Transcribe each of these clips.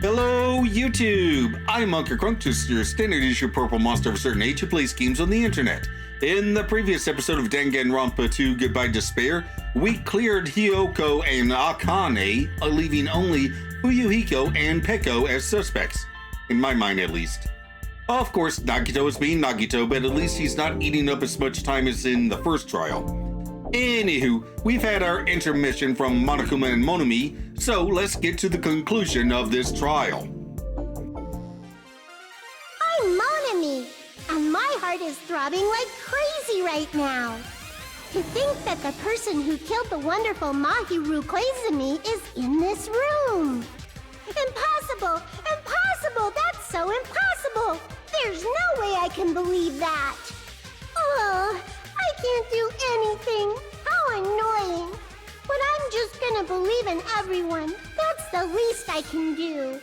Hello, YouTube! I'm Unca Crunk, just your standard issue purple monster of a certain age who plays games on the internet. In the previous episode of Danganronpa 2 Goodbye Despair, we cleared Hyoko and Akane, leaving only Fuyuhiko and Peko as suspects. In my mind, at least. Of course, Nagito is being Nagito, but at least he's not eating up as much time as in the first trial. Anywho, we've had our intermission from Monokuma and Monumi, so let's get to the conclusion of this trial. I'm Monami, and my heart is throbbing like crazy right now. To think that the person who killed the wonderful Mahiru Koizumi is in this room. Impossible! Impossible! That's so impossible! There's no way I can believe that! Ugh, I can't do anything. How annoying. But I'm just gonna believe in everyone. That's the least I can do.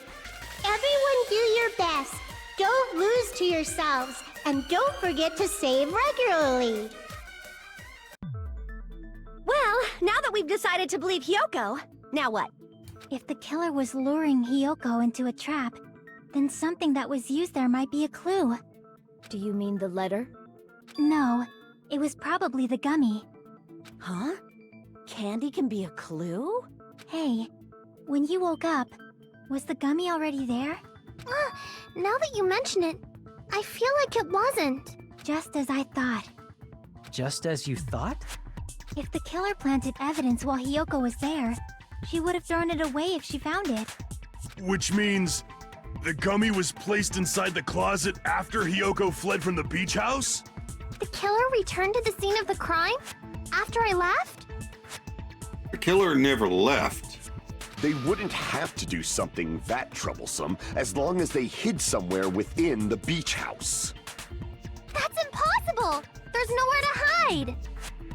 Everyone do your best. Don't lose to yourselves. And don't forget to save regularly. Well, now that we've decided to believe Hyoko, now what? If the killer was luring Hyoko into a trap, then something that was used there might be a clue. Do you mean the letter? No, it was probably the gummy. Huh? Candy can be a clue? Hey, when you woke up, was the gummy already there? Now that you mention it, I feel like it wasn't. Just as I thought. Just as you thought? If the killer planted evidence while Hyoko was there, she would have thrown it away if she found it. Which means the gummy was placed inside the closet after Hyoko fled from the beach house? The killer returned to the scene of the crime? After I left? The killer never left. They wouldn't have to do something that troublesome as long as they hid somewhere within the beach house. That's impossible! There's nowhere to hide!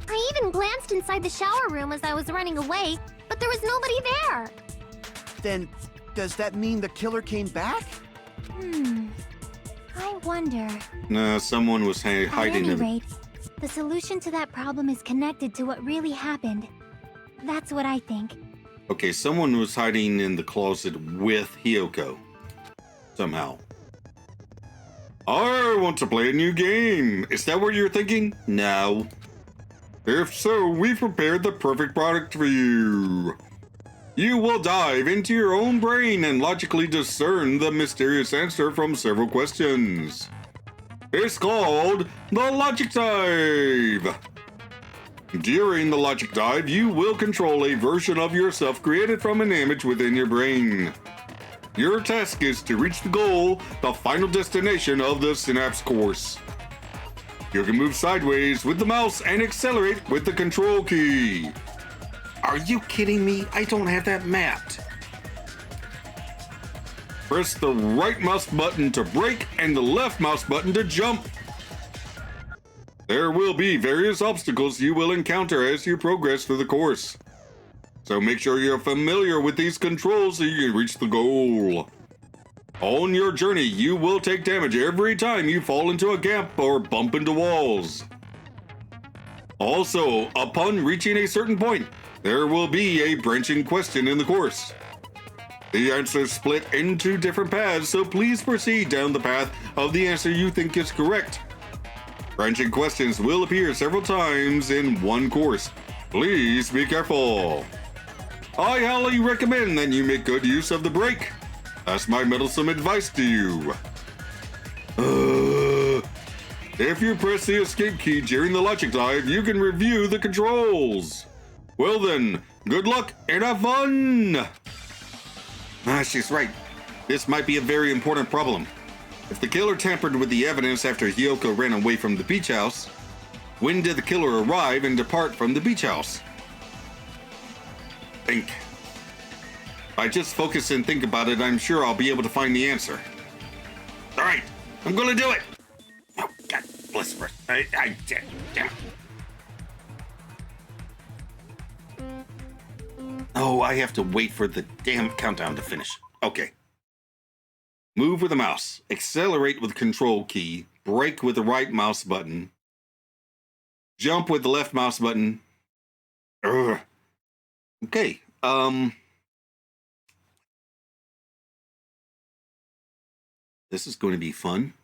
I even glanced inside the shower room as I was running away, but there was nobody there! Then, does that mean the killer came back? I wonder. Nah, someone was At hiding any in. rate, the solution to that problem is connected to what really happened. That's what I think. Okay, someone was hiding in the closet with Hyoko. Somehow. I want to play a new game. Is that what you're thinking? No. If so, we've prepared the perfect product for you. You will dive into your own brain and logically discern the mysterious answer from several questions. It's called the Logic Dive. During the Logic Dive, you will control a version of yourself created from an image within your brain. Your task is to reach the goal, the final destination of the Synapse course. You can move sideways with the mouse and accelerate with the control key. Are you kidding me? I don't have that mapped. Press the right mouse button to brake and the left mouse button to jump. There will be various obstacles you will encounter as you progress through the course. So make sure you're familiar with these controls so you can reach the goal. On your journey, you will take damage every time you fall into a gap or bump into walls. Also, upon reaching a certain point, there will be a branching question in the course. The answers split into different paths, so please proceed down the path of the answer you think is correct. Branching questions will appear several times in one course. Please be careful. I highly recommend that you make good use of the brake. That's my meddlesome advice to you. If you press the escape key during the Logic Dive, you can review the controls. Well then, good luck and have fun! She's right. This might be a very important problem. If the killer tampered with the evidence after Hyoko ran away from the beach house, when did the killer arrive and depart from the beach house? Think. If I just focus and think about it, I'm sure I'll be able to find the answer. Alright, I'm gonna do it! Oh, God bless her. Damn it. Oh, I have to wait for the damn countdown to finish. Okay. Move with the mouse. Accelerate with control key. Brake with the right mouse button. Jump with the left mouse button. Urgh. Okay. This is going to be fun.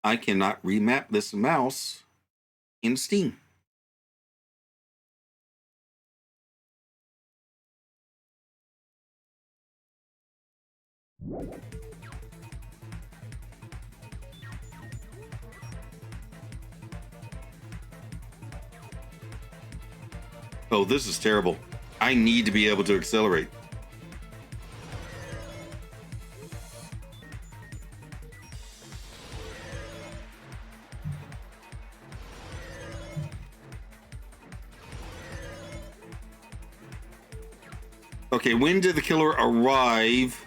I cannot remap this mouse in Steam. Oh, this is terrible. I need to be able to accelerate. Okay, when did the killer arrive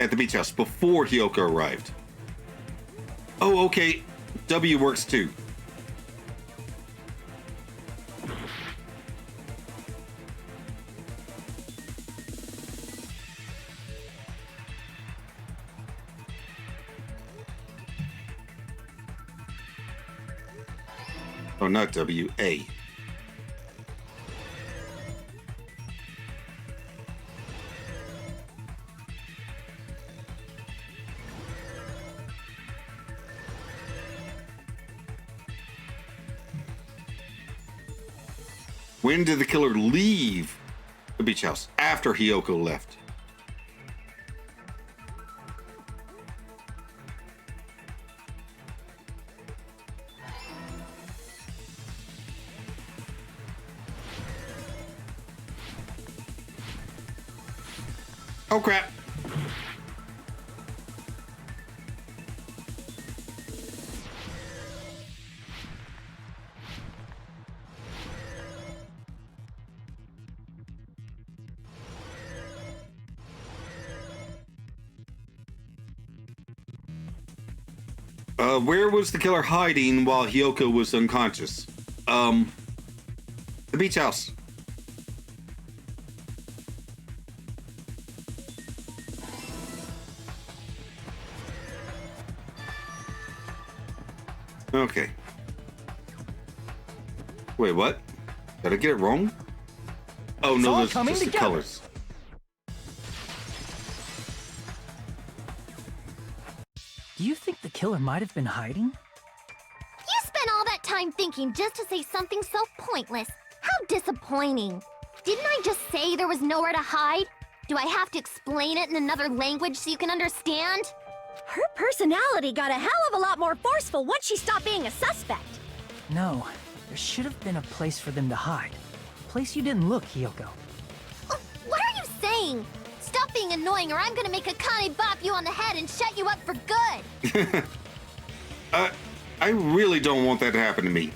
at the beach house? Before Hyoko arrived. Oh, okay. W works too. Oh, not W, A. When did the killer leave the beach house? After Hyoko left. Oh crap. Where was the killer hiding while Hyoko was unconscious? The beach house. Okay. Wait, what? Did I get it wrong? Oh It's no, all those are coming just the together. colors. Do you think the killer might have been hiding? You spent all that time thinking just to say something so pointless. How disappointing. Didn't I just say there was nowhere to hide? Do I have to explain it in another language so you can understand? Her personality got a hell of a lot more forceful once she stopped being a suspect. No, there should have been a place for them to hide. A place you didn't look, Hyoko. What are you saying? Stop being annoying or I'm gonna make Akane bop you on the head and shut you up for good! I really don't want that to happen to me.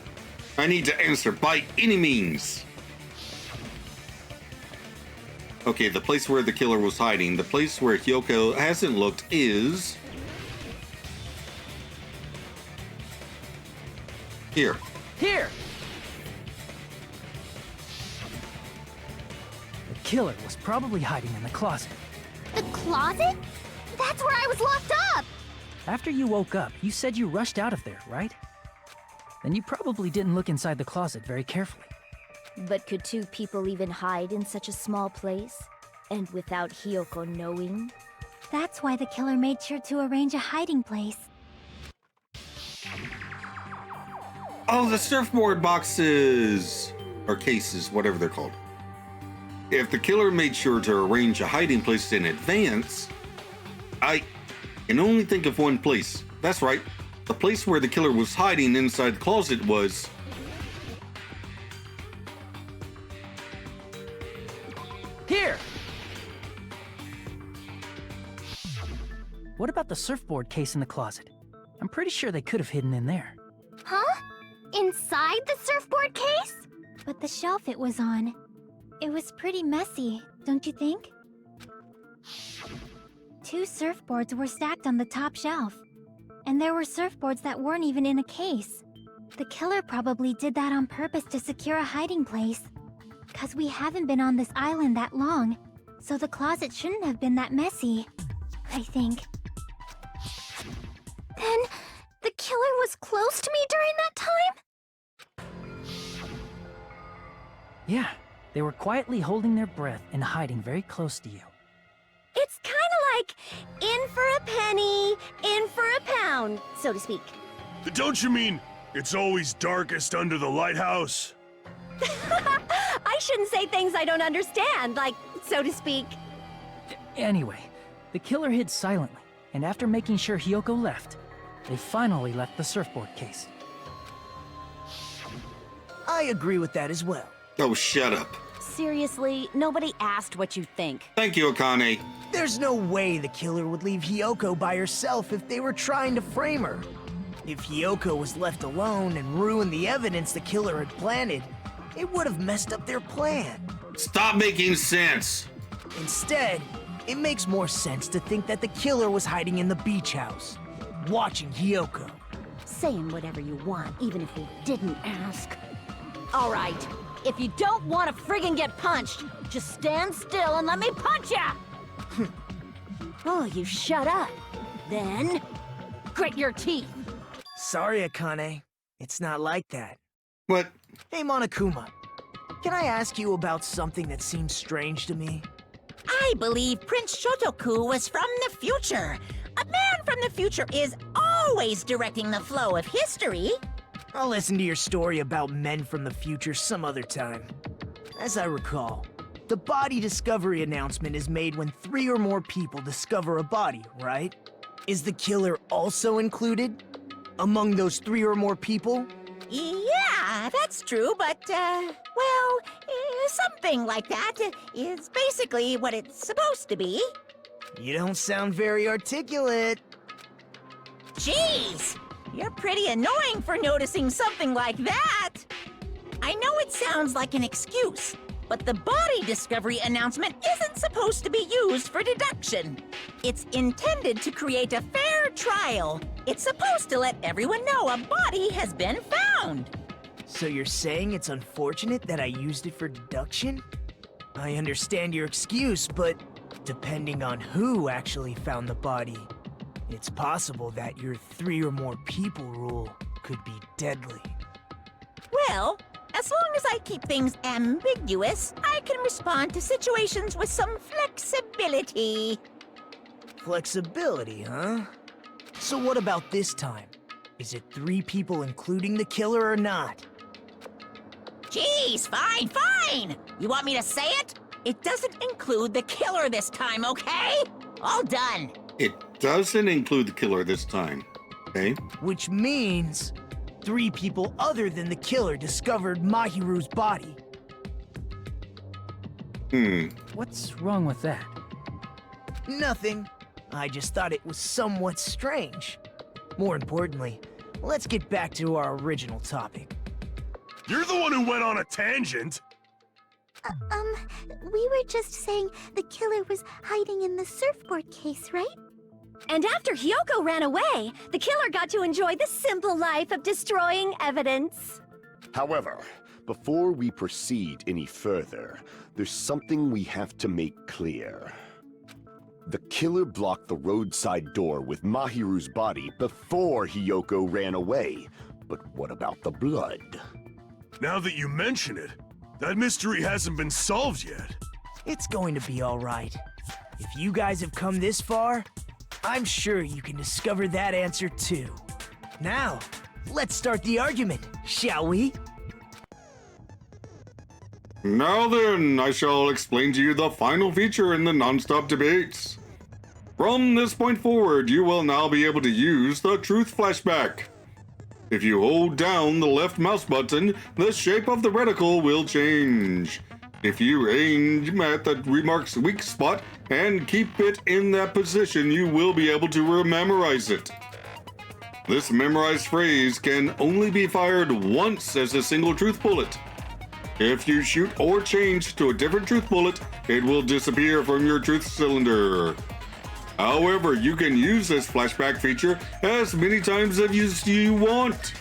I need to answer by any means. Okay, the place where the killer was hiding, the place where Hyoko hasn't looked is... here. Here! The killer was probably hiding in the closet. The closet? That's where I was locked up! After you woke up, you said you rushed out of there, right? Then you probably didn't look inside the closet very carefully. But could two people even hide in such a small place? And without Hyoko knowing? That's why the killer made sure to arrange a hiding place. Oh, the surfboard boxes! Or cases, whatever they're called. If the killer made sure to arrange a hiding place in advance, I can only think of one place. That's right. The place where the killer was hiding inside the closet was... Here! What about the surfboard case in the closet? I'm pretty sure they could have hidden in there. Huh? Inside the surfboard case? But the shelf it was on, it was pretty messy, don't you think? Two surfboards were stacked on the top shelf. And there were surfboards that weren't even in a case. The killer probably did that on purpose to secure a hiding place. 'Cause we haven't been on this island that long, so the closet shouldn't have been that messy, I think. Then, the killer was close to me during that time? Yeah, they were quietly holding their breath and hiding very close to you. It's kinda like in for a penny, in for a pound, so to speak. Don't you mean it's always darkest under the lighthouse? I shouldn't say things I don't understand, like, so to speak. Anyway, the killer hid silently, and after making sure Hiyoko left, they finally left the surfboard case. I agree with that as well. Oh, shut up. Seriously, nobody asked what you think. Thank you, Akane. There's no way the killer would leave Hiyoko by herself if they were trying to frame her. If Hiyoko was left alone and ruined the evidence the killer had planted, it would have messed up their plan. Stop making sense. Instead, it makes more sense to think that the killer was hiding in the beach house, watching Hiyoko. Saying whatever you want, even if we didn't ask. All right, if you don't want to friggin' get punched, just stand still and let me punch ya! Oh, you shut up. Then, grit your teeth. Sorry, Akane. It's not like that. What? Hey, Monokuma. Can I ask you about something that seems strange to me? I believe Prince Shotoku was from the future. A man from the future is always directing the flow of history. I'll listen to your story about men from the future some other time. As I recall, the body discovery announcement is made when 3 or more people discover a body, right? Is the killer also included among those 3 or more people? Yeah, that's true, but, well, something like that is basically what it's supposed to be. You don't sound very articulate. Jeez, you're pretty annoying for noticing something like that. I know it sounds like an excuse, but the body discovery announcement isn't supposed to be used for deduction. It's intended to create a fair trial. It's supposed to let everyone know a body has been found. So you're saying it's unfortunate that I used it for deduction? I understand your excuse, but depending on who actually found the body, it's possible that your 3 or more people rule could be deadly. Well, as long as I keep things ambiguous, I can respond to situations with some flexibility. Flexibility, huh? So what about this time? Is it 3 people including the killer or not? Jeez, fine. You want me to say it? It doesn't include the killer this time, okay? All done. It doesn't include the killer this time, okay? Which means 3 people other than the killer discovered Mahiru's body. What's wrong with that? Nothing. I just thought it was somewhat strange. More importantly, let's get back to our original topic. You're the one who went on a tangent. We were just saying the killer was hiding in the surfboard case, right? And after Hiyoko ran away, the killer got to enjoy the simple life of destroying evidence. However, before we proceed any further, there's something we have to make clear. The killer blocked the roadside door with Mahiru's body before Hiyoko ran away. But what about the blood? Now that you mention it, that mystery hasn't been solved yet. It's going to be all right. If you guys have come this far, I'm sure you can discover that answer too. Now, let's start the argument, shall we? Now then, I shall explain to you the final feature in the non-stop debates. From this point forward, you will now be able to use the truth flashback. If you hold down the left mouse button, the shape of the reticle will change. If you aim at the remark's weak spot and keep it in that position, you will be able to memorize it. This memorized phrase can only be fired once as a single truth bullet. If you shoot or change to a different truth bullet, it will disappear from your truth cylinder. However, you can use this flashback feature as many times as you want.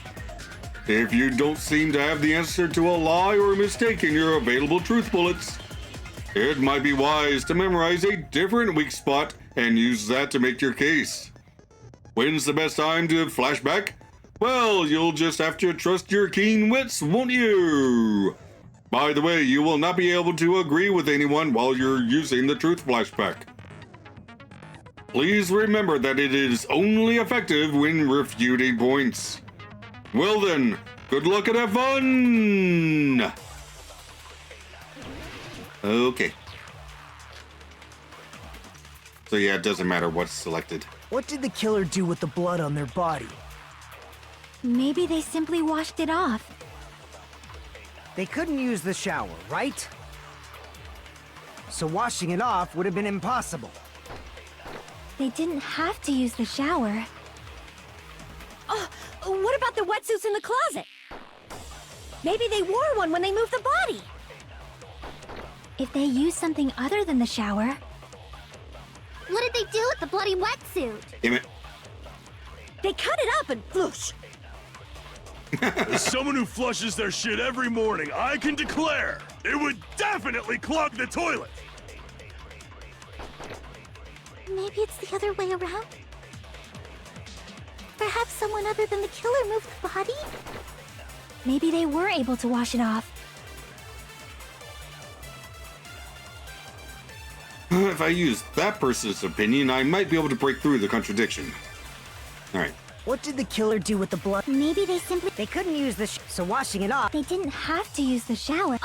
If you don't seem to have the answer to a lie or a mistake in your available truth bullets, it might be wise to memorize a different weak spot and use that to make your case. When's the best time to flashback? Well, you'll just have to trust your keen wits, won't you? By the way, you will not be able to agree with anyone while you're using the truth flashback. Please remember that it is only effective when refuting points. Well then, good luck and have fun! Okay. So yeah, it doesn't matter what's selected. What did the killer do with the blood on their body? Maybe they simply washed it off. They couldn't use the shower, right? So washing it off would have been impossible. They didn't have to use the shower. Oh, what about the wetsuits in the closet? Maybe they wore one when they moved the body. If they used something other than the shower... What did they do with the bloody wetsuit? Damn it. They cut it up and floosh. As someone who flushes their shit every morning, I can declare it would definitely clog the toilet. Maybe it's the other way around? Perhaps someone other than the killer moved the body? Maybe they were able to wash it off. If I use that person's opinion, I might be able to break through the contradiction. Alright. What did the killer do with the blood? Maybe they simply... They couldn't use the so washing it off... They didn't have to use the shower.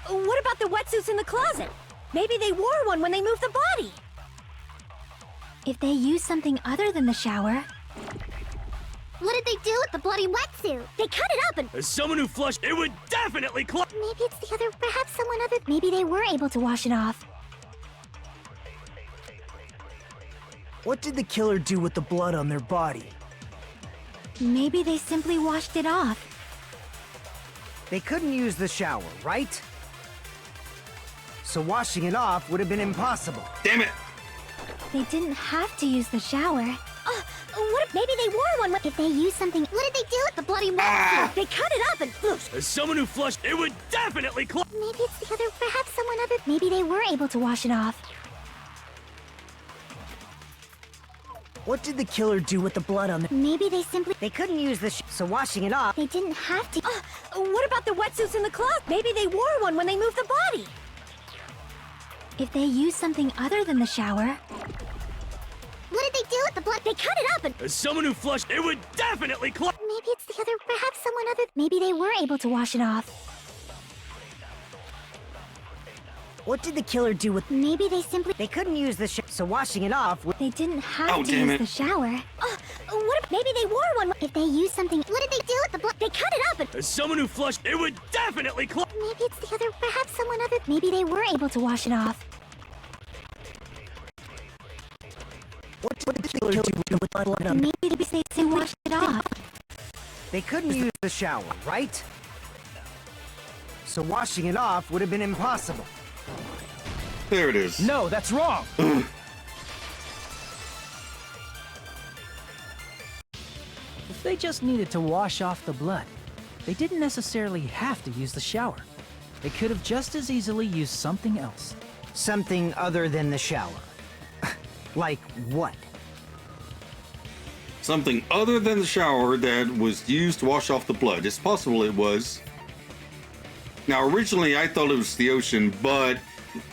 What about the wetsuits in the closet? Maybe they wore one when they moved the body. If they used something other than the shower... What did they do with the bloody wetsuit? They cut it up and... As someone who flushed, it would definitely clog... Maybe it's the other... Perhaps someone other... Maybe they were able to wash it off. What did the killer do with the blood on their body? Maybe they simply washed it off. They couldn't use the shower, right? So washing it off would have been impossible. Damn it! They didn't have to use the shower. What if maybe they wore one? If they used something... What did they do with the bloody wetsuit? They cut it up and floosh. As someone who flushed, it would definitely clog... Maybe it's the other... Perhaps someone other... Maybe they were able to wash it off. What did the killer do with the blood on their... Maybe they simply... They couldn't use the so washing it off... They didn't have to... What about the wetsuits in the closet? Maybe they wore one when they moved the body. If they used something other than the shower... What did they do with the blood? They cut it up and... As someone who flushed, it would definitely clog... Maybe it's the other... Perhaps someone other... Maybe they were able to wash it off. What did the killer do with... Maybe they simply... They couldn't use the so washing it off... They didn't have to damn use it. the shower. What if maybe they wore one? If they used something... What did they do with the blood? They cut it up and... As someone who flushed, it would definitely clog... Maybe it's the other... Perhaps someone other... Maybe they were able to wash it off. What did the killer do with the blood on... Maybe they washed it off. They couldn't use the shower, right? So washing it off would have been impossible. There it is. No, that's wrong! If they just needed to wash off the blood, they didn't necessarily have to use the shower. They could have just as easily used something else. Something other than the shower. Like what? Something other than the shower that was used to wash off the blood. It's possible it was. Now, originally I thought it was the ocean, but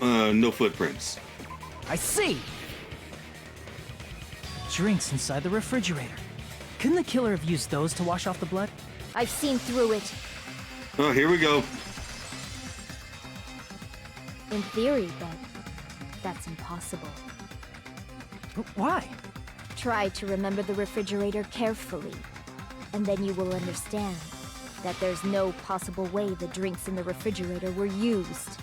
no footprints. I see! Drinks inside the refrigerator. Couldn't the killer have used those to wash off the blood? I've seen through it. Oh, here we go. In theory, but that's impossible. Why? Try to remember the refrigerator carefully, and then you will understand that there's no possible way the drinks in the refrigerator were used.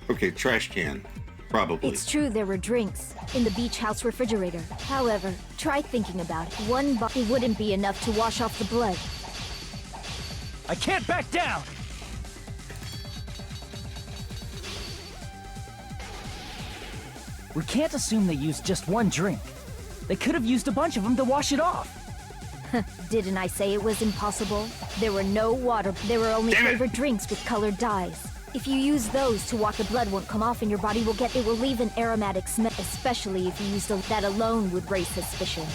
Okay, trash can. Probably. It's true there were drinks in the beach house refrigerator. However, try thinking about it. One bottle wouldn't be enough to wash off the blood. I can't back down! We can't assume they used just one drink. They could have used a bunch of them to wash it off. Didn't I say it was impossible? There were no water. There were only flavored drinks with colored dyes. If you use those to wash, the blood won't come off and your body will get... It will leave an aromatic smell, especially if you use that alone would raise suspicion.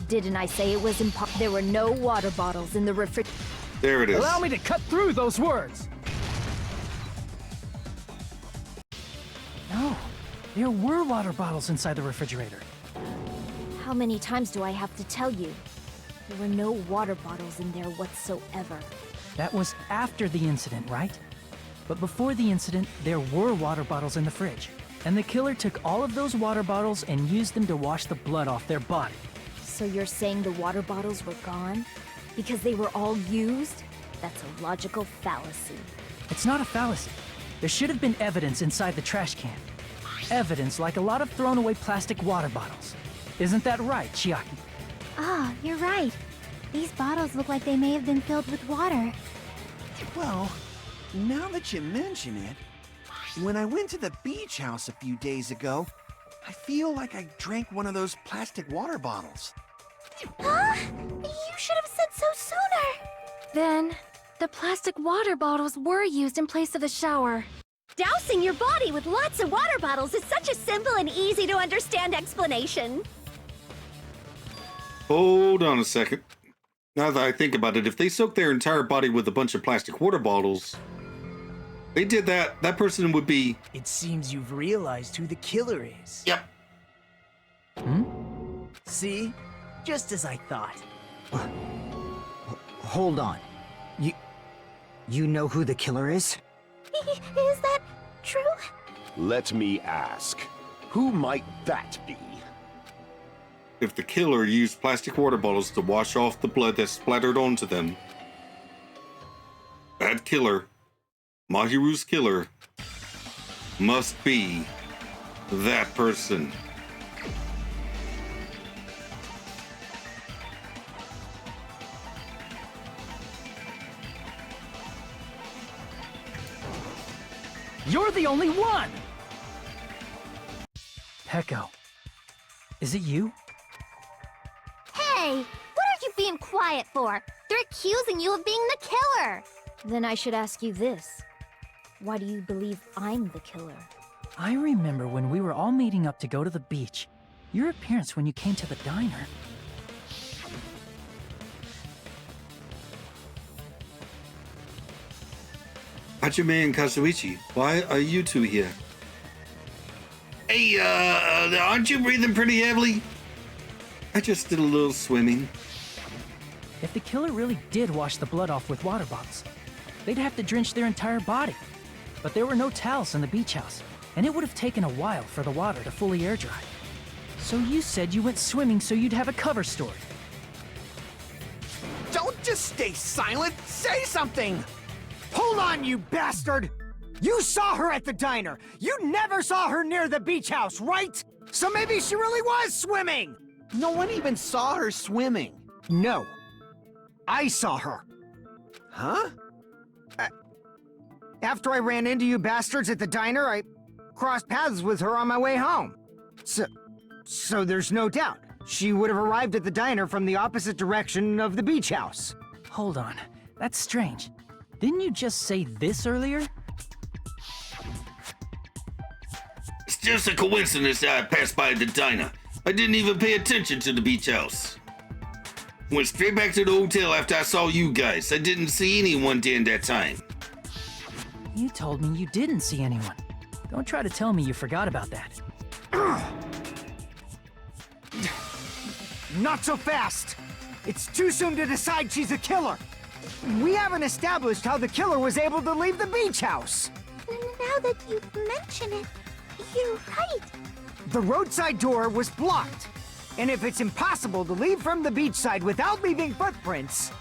Didn't I say it was There were no water bottles in the refrigerator. There it is. Allow me to cut through those words! No, there were water bottles inside the refrigerator. How many times do I have to tell you? There were no water bottles in there whatsoever. That was after the incident, right? But before the incident, there were water bottles in the fridge. And the killer took all of those water bottles and used them to wash the blood off their body. So you're saying the water bottles were gone? Because they were all used? That's a logical fallacy. It's not a fallacy. There should have been evidence inside the trash can. Evidence like a lot of thrown away plastic water bottles. Isn't that right, Chiaki? Ah, you're right. These bottles look like they may have been filled with water. Well, now that you mention it, when I went to the beach house a few days ago, I feel like I drank one of those plastic water bottles. Huh? You should have said so sooner! Then, the plastic water bottles were used in place of the shower. Dousing your body with lots of water bottles is such a simple and easy to understand explanation. Hold on a second. Now that I think about it, if they soaked their entire body with a bunch of plastic water bottles, they did that, that person would be... It seems you've realized who the killer is. Yep. See? Just as I thought. Hold on. You know who the killer is? Is that true? Let me ask. Who might that be? If the killer used plastic water bottles to wash off the blood that splattered onto them, that killer, Mahiru's killer, must be that person. You're the only one! Peko, is it you? Hey, what are you being quiet for? They're accusing you of being the killer. Then I should ask you this. Why do you believe I'm the killer? I remember when we were all meeting up to go to the beach. Your appearance when you came to the diner. Hajime and Kazuichi, why are you two here? Hey, aren't you breathing pretty heavily? I just did a little swimming. If the killer really did wash the blood off with water bottles, they'd have to drench their entire body. But there were no towels in the beach house, and it would have taken a while for the water to fully air dry. So you said you went swimming so you'd have a cover story. Don't just stay silent! Say something! Hold on, you bastard! You saw her at the diner! You never saw her near the beach house, right? So maybe she really was swimming! No one even saw her swimming. No. I saw her. Huh? After I ran into you bastards at the diner, I crossed paths with her on my way home. So there's no doubt. She would have arrived at the diner from the opposite direction of the beach house. Hold on, that's strange. Didn't you just say this earlier? It's just a coincidence that I passed by the diner. I didn't even pay attention to the beach house. Went straight back to the hotel after I saw you guys. I didn't see anyone during that time. You told me you didn't see anyone. Don't try to tell me you forgot about that. Not so fast! It's too soon to decide she's a killer! We haven't established how the killer was able to leave the beach house! Now that you mention it, you're right. The roadside door was blocked. And if it's impossible to leave from the beachside without leaving footprints,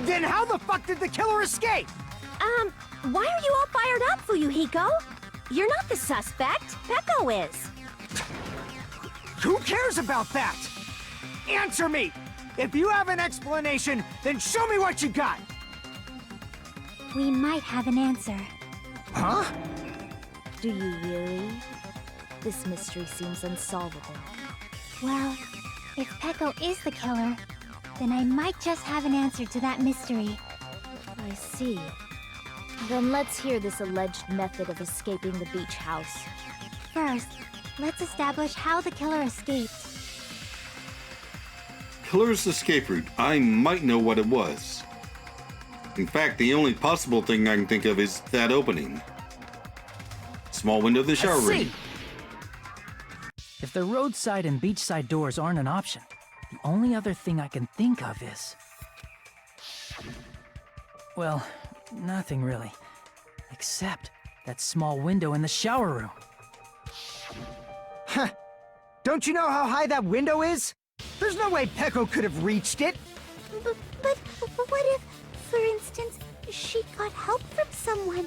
then how the fuck did the killer escape? Why are you all fired up, Fuyuhiko? You're not the suspect. Peko is. Who cares about that? Answer me! If you have an explanation, then show me what you got! We might have an answer. Huh? Do you really? This mystery seems unsolvable. Well, if Peko is the killer, then I might just have an answer to that mystery. I see. Then let's hear this alleged method of escaping the beach house. First, let's establish how the killer escaped. killer's escape route, I might know what it was. In fact, the only possible thing I can think of is that opening. Small window of the shower room. If the roadside and beachside doors aren't an option, the only other thing I can think of is... well, nothing really. Except that small window in the shower room. Huh. Don't you know how high that window is? There's no way Peko could have reached it. But what if, for instance, she got help from someone?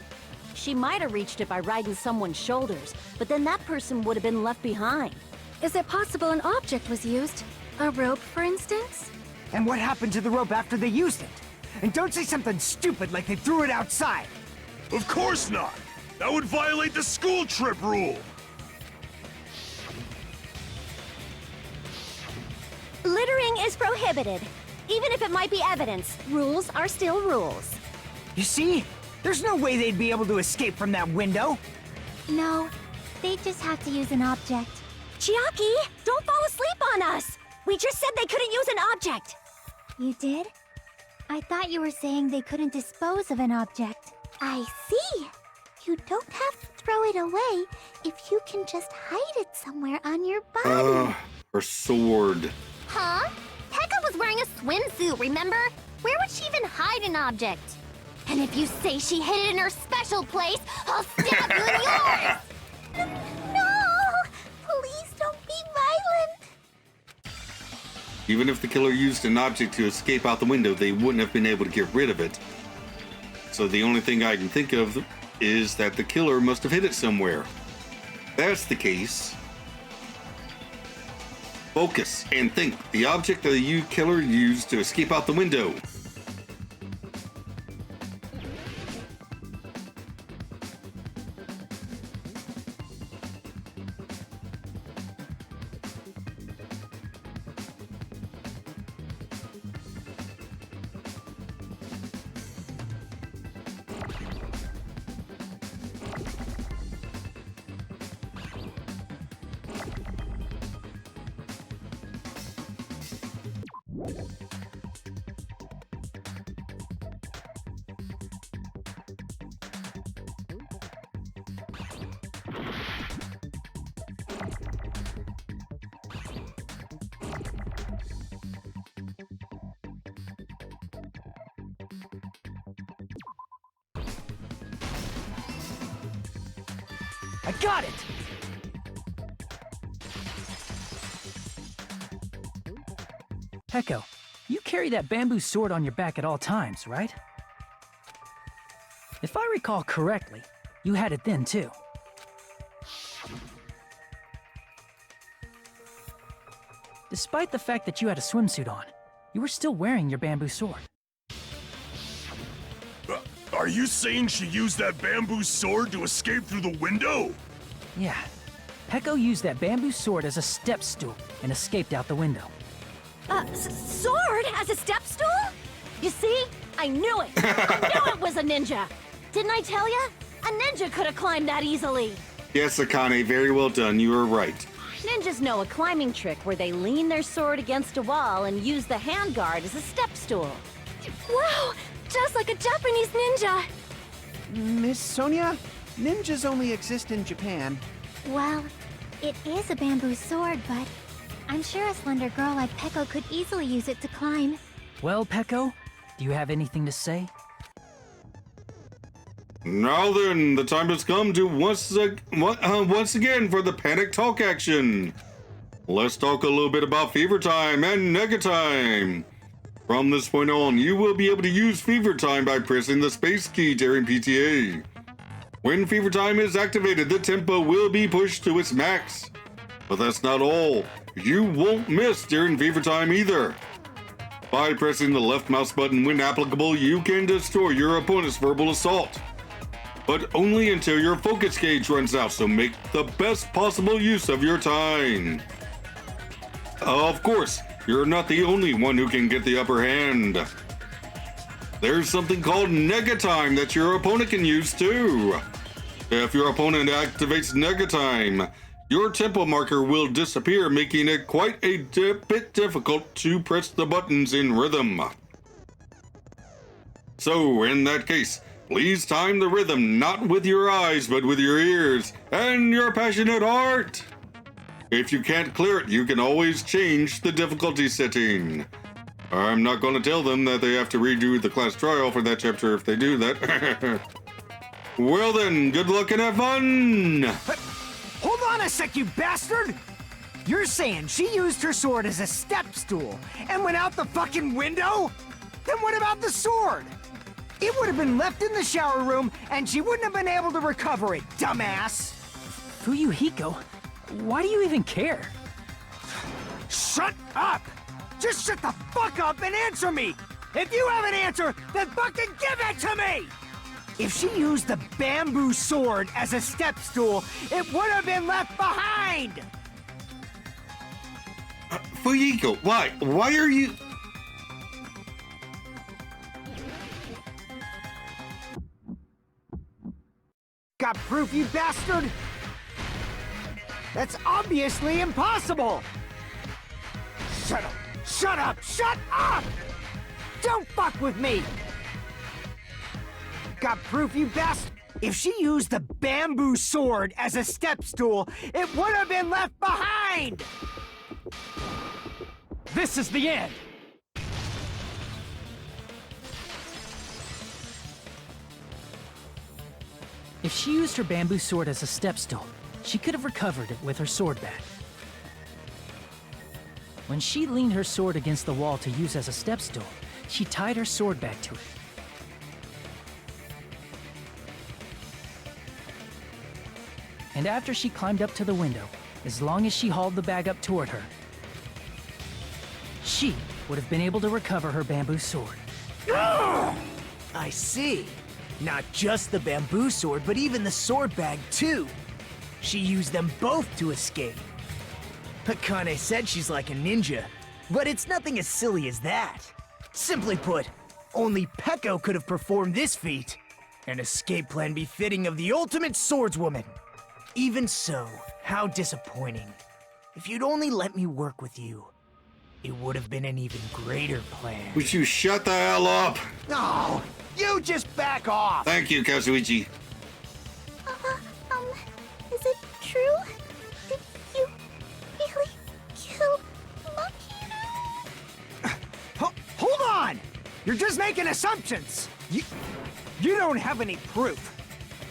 She might have reached it by riding someone's shoulders, but then that person would have been left behind. Is it possible an object was used? A rope, for instance? And what happened to the rope after they used it? And don't say something stupid like they threw it outside. Of course not! That would violate the school trip rule! Littering is prohibited. Even if it might be evidence, rules are still rules. You see? There's no way they'd be able to escape from that window. No, they just have to use an object. Chiaki, don't fall asleep on us! We just said they couldn't use an object! You did? I thought you were saying they couldn't dispose of an object. I see. You don't have to throw it away if you can just hide it somewhere on your body. Her sword. Huh? Pekka was wearing a swimsuit, remember? Where would she even hide an object? And if you say she hid it in her special place, I'll stab you in yours! No! Please don't be violent! Even if the killer used an object to escape out the window, they wouldn't have been able to get rid of it. So the only thing I can think of is that the killer must have hid it somewhere. If that's the case, focus and think. The object the killer used to escape out the window. I got it! Peko, you carry that bamboo sword on your back at all times, right? If I recall correctly, you had it then too. Despite the fact that you had a swimsuit on, you were still wearing your bamboo sword. Are you saying she used that bamboo sword to escape through the window? Yeah. Peko used that bamboo sword as a step stool and escaped out the window. Sword as a step stool? You see? I knew it! I knew it was a ninja! Didn't I tell ya? A ninja could have climbed that easily! Yes, Akane, very well done. You were right. Ninjas know a climbing trick where they lean their sword against a wall and use the handguard as a step stool. Wow! Just like a Japanese ninja! Miss Sonia, ninjas only exist in Japan. Well, it is a bamboo sword, but I'm sure a slender girl like Peko could easily use it to climb. Well, Peko, do you have anything to say? Now then, the time has come to once again for the panic talk action. Let's talk a little bit about Fever Time and Nega Time. From this point on, you will be able to use Fever Time by pressing the space key during PTA. When Fever Time is activated, the tempo will be pushed to its max. But that's not all. You won't miss during Fever Time either. By pressing the left mouse button when applicable, you can destroy your opponent's verbal assault. But only until your focus gauge runs out, so make the best possible use of your time. Of course, you're not the only one who can get the upper hand. There's something called Nega Time that your opponent can use too. If your opponent activates Nega Time, your tempo marker will disappear, making it quite a bit difficult to press the buttons in rhythm. So, in that case, please time the rhythm not with your eyes, but with your ears and your passionate heart. If you can't clear it, you can always change the difficulty setting. I'm not going to tell them that they have to redo the class trial for that chapter if they do that. Well then, good luck and have fun! Hold on a sec, you bastard! You're saying she used her sword as a step stool and went out the fucking window? Then what about the sword? It would have been left in the shower room and she wouldn't have been able to recover it, dumbass! Fuyuhiko, why do you even care? Shut up! Just shut the fuck up and answer me! If you have an answer, then fucking give it to me! If she used the bamboo sword as a step stool, it would have been left behind! Fuyuhiko, why? Why are you... Got proof, you bastard? That's obviously impossible! Shut up! Shut up! Shut up! Don't fuck with me! Got proof, you bastard? If she used the bamboo sword as a step stool, it would have been left behind! This is the end! If she used her bamboo sword as a step stool, she could have recovered it with her sword back. When she leaned her sword against the wall to use as a step stool, she tied her sword back to it. And after she climbed up to the window, as long as she hauled the bag up toward her, she would have been able to recover her bamboo sword. I see. Not just the bamboo sword, but even the sword bag, too. She used them both to escape. Akane said she's like a ninja, but it's nothing as silly as that. Simply put, only Peko could have performed this feat. An escape plan befitting of the ultimate swordswoman. Even so, how disappointing. If you'd only let me work with you, it would have been an even greater plan. Would you shut the hell up? No! You just back off! Thank you, Kazuichi. Is it true? Did you really kill Mahiru? Hold on! You're just making assumptions! You don't have any proof.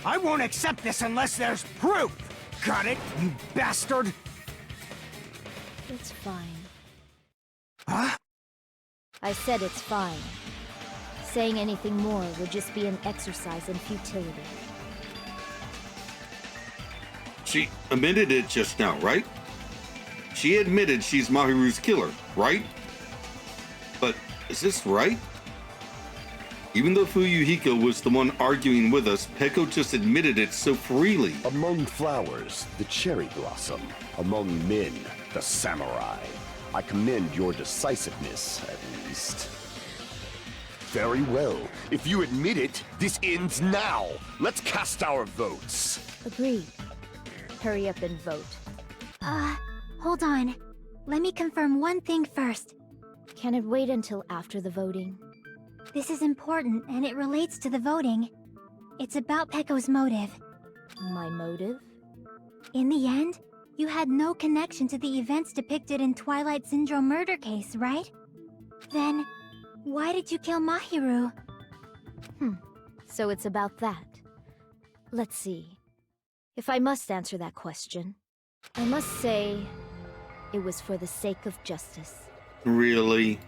I won't accept this unless there's proof! Got it, you bastard? It's fine. Huh? I said it's fine. Saying anything more would just be an exercise in futility. She admitted it just now, right? She admitted she's Mahiru's killer, right? But is this right? Even though Fuyuhiko was the one arguing with us, Peko just admitted it so freely. Among flowers, the cherry blossom. Among men, the samurai. I commend your decisiveness, at least. Very well. If you admit it, this ends now. Let's cast our votes. Agreed. Hurry up and vote. Hold on. Let me confirm one thing first. Can it wait until after the voting? This is important, and it relates to the voting. It's about Peko's motive. My motive? In the end, you had no connection to the events depicted in Twilight Syndrome murder case, right? Then, why did you kill Mahiru? So it's about that. Let's see. If I must answer that question, I must say it was for the sake of justice. Really?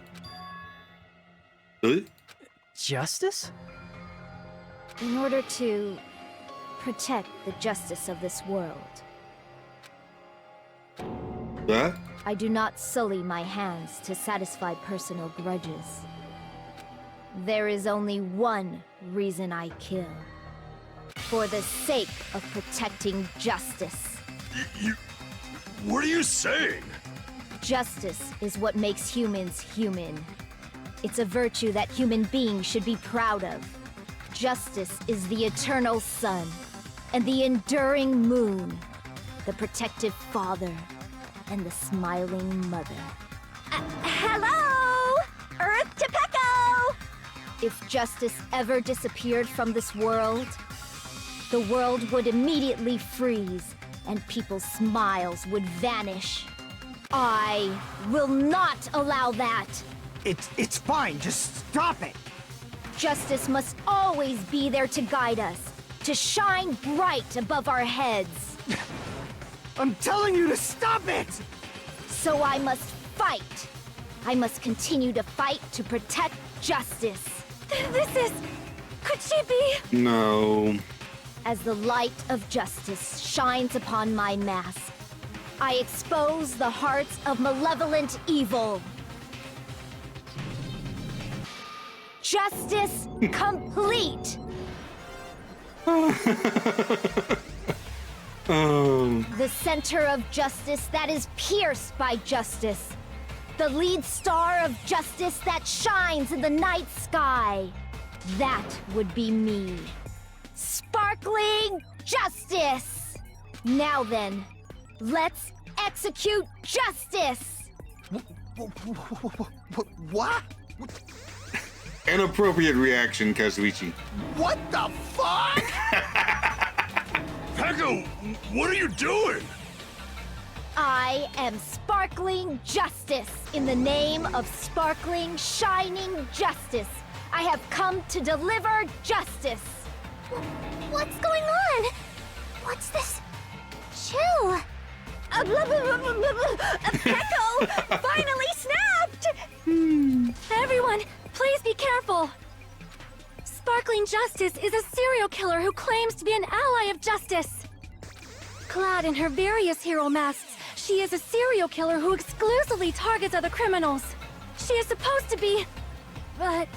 Justice? In order to protect the justice of this world. That? I do not sully my hands to satisfy personal grudges. There is only one reason I kill. For the sake of protecting justice. What are you saying? Justice is what makes humans human. It's a virtue that human beings should be proud of. Justice is the eternal sun and the enduring moon. the protective father, and the smiling mother. Hello! Earth to Pecco! If justice ever disappeared from this world, the world would immediately freeze, and people's smiles would vanish. I will not allow that! It's fine, just stop it! Justice must always be there to guide us, to shine bright above our heads. I'm telling you to stop it! So I must fight. I must continue to fight to protect justice. This is... Could she be? No. As the light of justice shines upon my mask, I expose the hearts of malevolent evil. Justice complete! The center of justice that is pierced by justice. The lead star of justice that shines in the night sky. That would be me. Sparkling justice! Now then, let's execute justice! What? Inappropriate reaction, Kazuichi. What the fuck? Pecco, what are you doing? I am sparkling justice in the name of sparkling, shining justice. I have come to deliver justice. What's going on? What's this? Chill. Pecco finally snapped! Everyone, please be careful! Sparkling Justice is a serial killer who claims to be an ally of justice. Clad in her various hero masks, she is a serial killer who exclusively targets other criminals. She is supposed to be... but...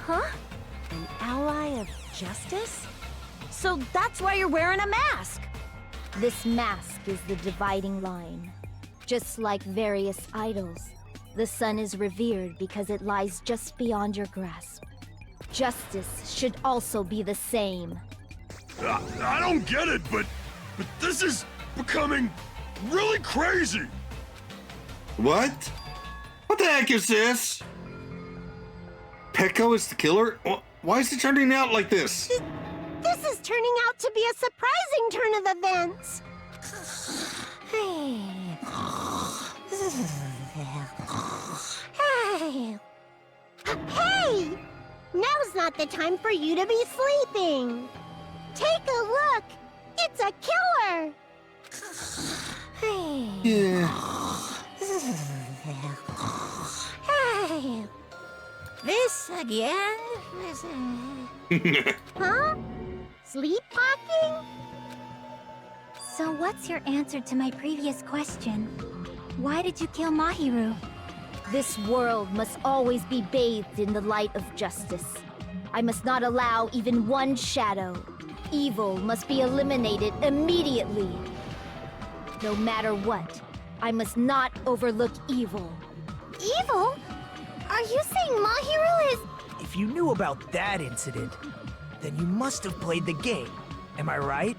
huh? An ally of justice? So that's why you're wearing a mask! This mask is the dividing line. Just like various idols, the sun is revered because it lies just beyond your grasp. Justice should also be the same. I don't get it, but this is becoming really crazy. What? What the heck is this? Pecco is the killer? Why is it turning out like this? This is turning out to be a surprising turn of events. Hey! Now's not the time for you to be sleeping. Take a look. It's a killer. Yeah. This again? Huh? Sleepwalking? So what's your answer to my previous question? Why did you kill Mahiru? This world must always be bathed in the light of justice. I must not allow even one shadow. Evil must be eliminated immediately. No matter what, I must not overlook evil. Evil? Are you saying Mahiru is... If you knew about that incident, then you must have played the game. Am I right?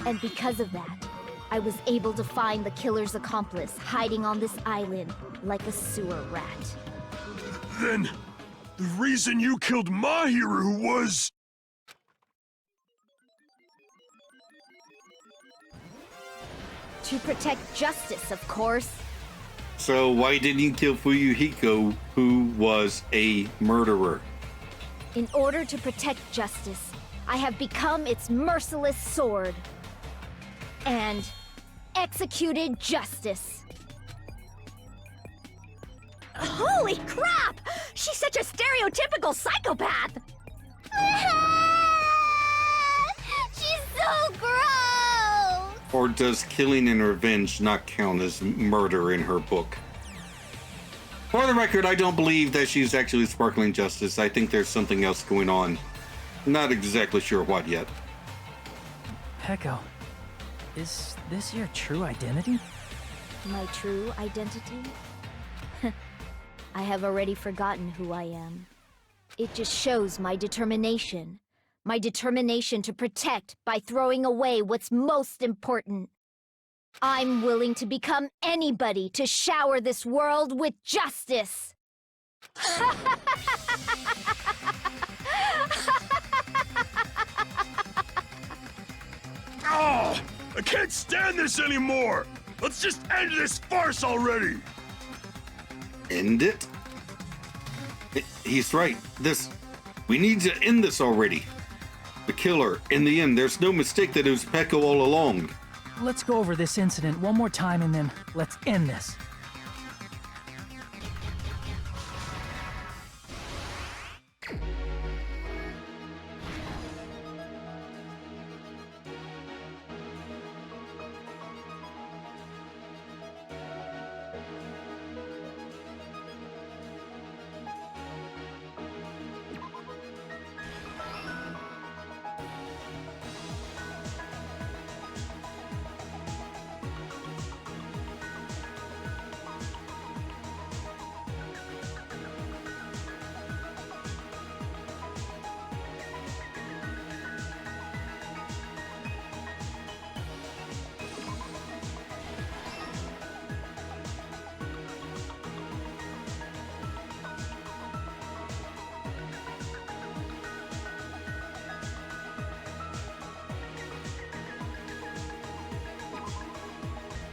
And because of that, I was able to find the killer's accomplice hiding on this island like a sewer rat. Then, the reason you killed Mahiru was... To protect justice, of course. So why didn't you kill Fuyuhiko, who was a murderer? In order to protect justice, I have become its merciless sword. And executed justice. Holy crap! She's such a stereotypical psychopath! She's so gross! Or does killing in revenge not count as murder in her book? For the record, I don't believe that she's actually sparkling justice. I think there's something else going on. Not exactly sure what yet. Pecco, is this your true identity? My true identity? I have already forgotten who I am. It just shows my determination. My determination to protect by throwing away what's most important. I'm willing to become anybody to shower this world with justice. Oh, I can't stand this anymore! Let's just end this farce already! End it? He's right. We need to end this already. The killer, in the end, there's no mistake that it was Peko all along. Let's go over this incident one more time and then let's end this.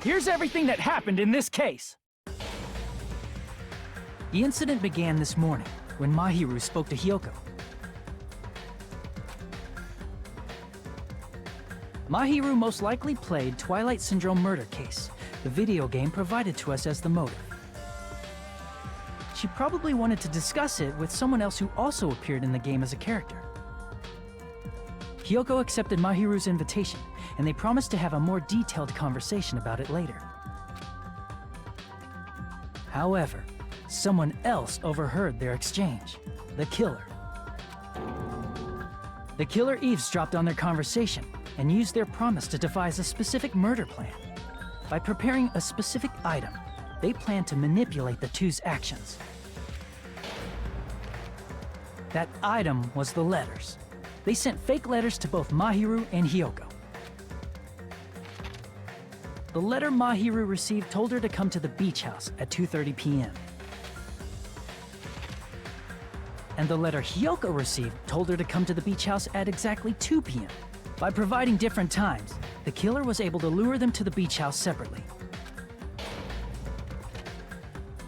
Here's everything that happened in this case. The incident began this morning when Mahiru spoke to Hyoko. Mahiru most likely played Twilight Syndrome murder case, the video game provided to us as the motive. She probably wanted to discuss it with someone else who also appeared in the game as a character. Hyoko accepted Mahiru's invitation, and they promised to have a more detailed conversation about it later. However, someone else overheard their exchange, the killer. The killer eavesdropped on their conversation and used their promise to devise a specific murder plan. By preparing a specific item, they planned to manipulate the two's actions. That item was the letters. They sent fake letters to both Mahiru and Hyoko. The letter Mahiru received told her to come to the beach house at 2:30 p.m. And the letter Hyoko received told her to come to the beach house at exactly 2 p.m. By providing different times, the killer was able to lure them to the beach house separately.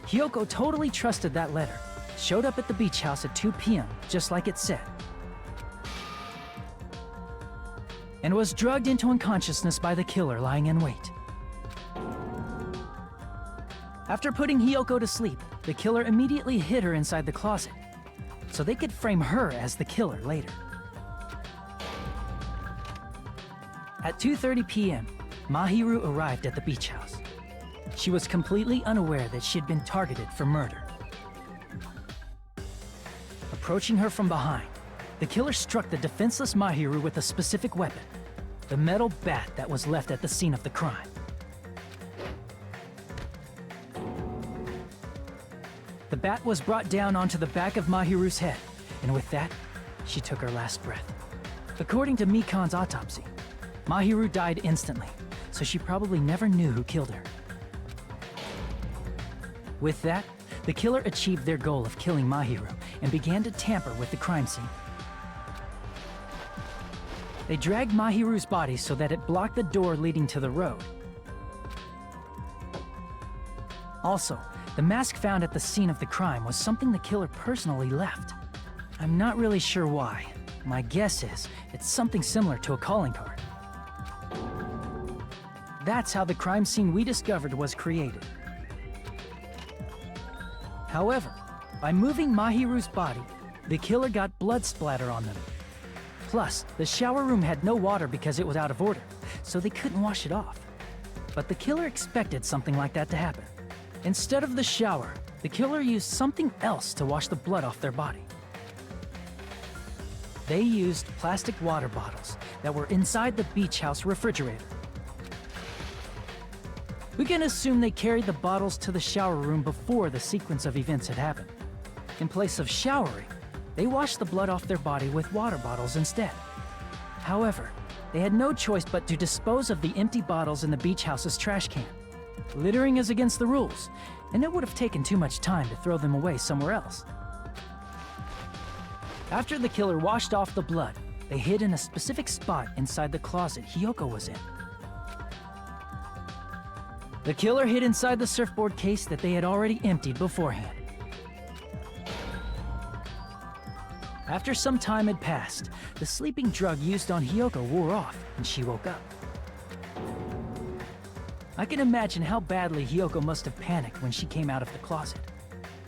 Hyoko totally trusted that letter, showed up at the beach house at 2 p.m. just like it said, and was drugged into unconsciousness by the killer lying in wait. After putting Hyoko to sleep, the killer immediately hid her inside the closet, so they could frame her as the killer later. At 2:30 p.m., Mahiru arrived at the beach house. She was completely unaware that she had been targeted for murder. Approaching her from behind, the killer struck the defenseless Mahiru with a specific weapon, the metal bat that was left at the scene of the crime. The bat was brought down onto the back of Mahiru's head, and with that, she took her last breath. According to Mikan's autopsy, Mahiru died instantly, so she probably never knew who killed her. With that, the killer achieved their goal of killing Mahiru and began to tamper with the crime scene. They dragged Mahiru's body so that it blocked the door leading to the road. Also, the mask found at the scene of the crime was something the killer personally left. I'm not really sure why. My guess is it's something similar to a calling card. That's how the crime scene we discovered was created. However, by moving Mahiru's body, the killer got blood splatter on them. Plus, the shower room had no water because it was out of order, so they couldn't wash it off. But the killer expected something like that to happen. Instead of the shower, the killer used something else to wash the blood off their body. They used plastic water bottles that were inside the beach house refrigerator. We can assume they carried the bottles to the shower room before the sequence of events had happened. In place of showering, they washed the blood off their body with water bottles instead. However, they had no choice but to dispose of the empty bottles in the beach house's trash can. Littering is against the rules, and it would have taken too much time to throw them away somewhere else. After the killer washed off the blood, they hid in a specific spot inside the closet Hiyoko was in. The killer hid inside the surfboard case that they had already emptied beforehand. After some time had passed, the sleeping drug used on Hiyoko wore off, and she woke up. I can imagine how badly Hiyoko must have panicked when she came out of the closet.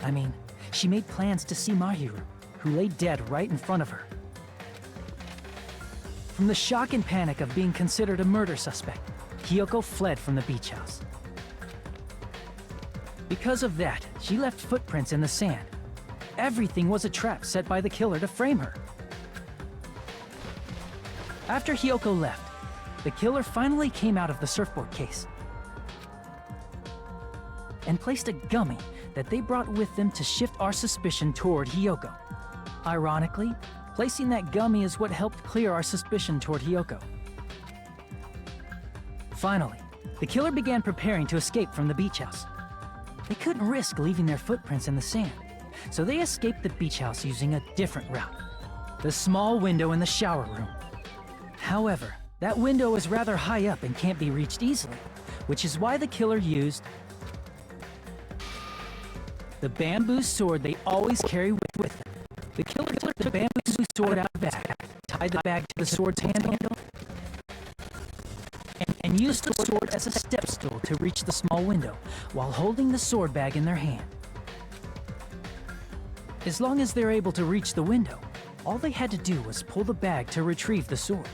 I mean, she made plans to see Mahiru, who lay dead right in front of her. From the shock and panic of being considered a murder suspect, Hiyoko fled from the beach house. Because of that, she left footprints in the sand. Everything was a trap set by the killer to frame her. After Hiyoko left, the killer finally came out of the surfboard case and placed a gummy that they brought with them to shift our suspicion toward Hiyoko. Ironically, placing that gummy is what helped clear our suspicion toward Hiyoko. Finally, the killer began preparing to escape from the beach house. They couldn't risk leaving their footprints in the sand, so they escaped the beach house using a different route, the small window in the shower room. However, that window is rather high up and can't be reached easily, which is why the killer used the bamboo sword they always carry with them. The killer took the bamboo sword out of the bag, tied the bag to the sword's handle, and used the sword as a step stool to reach the small window while holding the sword bag in their hand. As long as they're able to reach the window, all they had to do was pull the bag to retrieve the sword.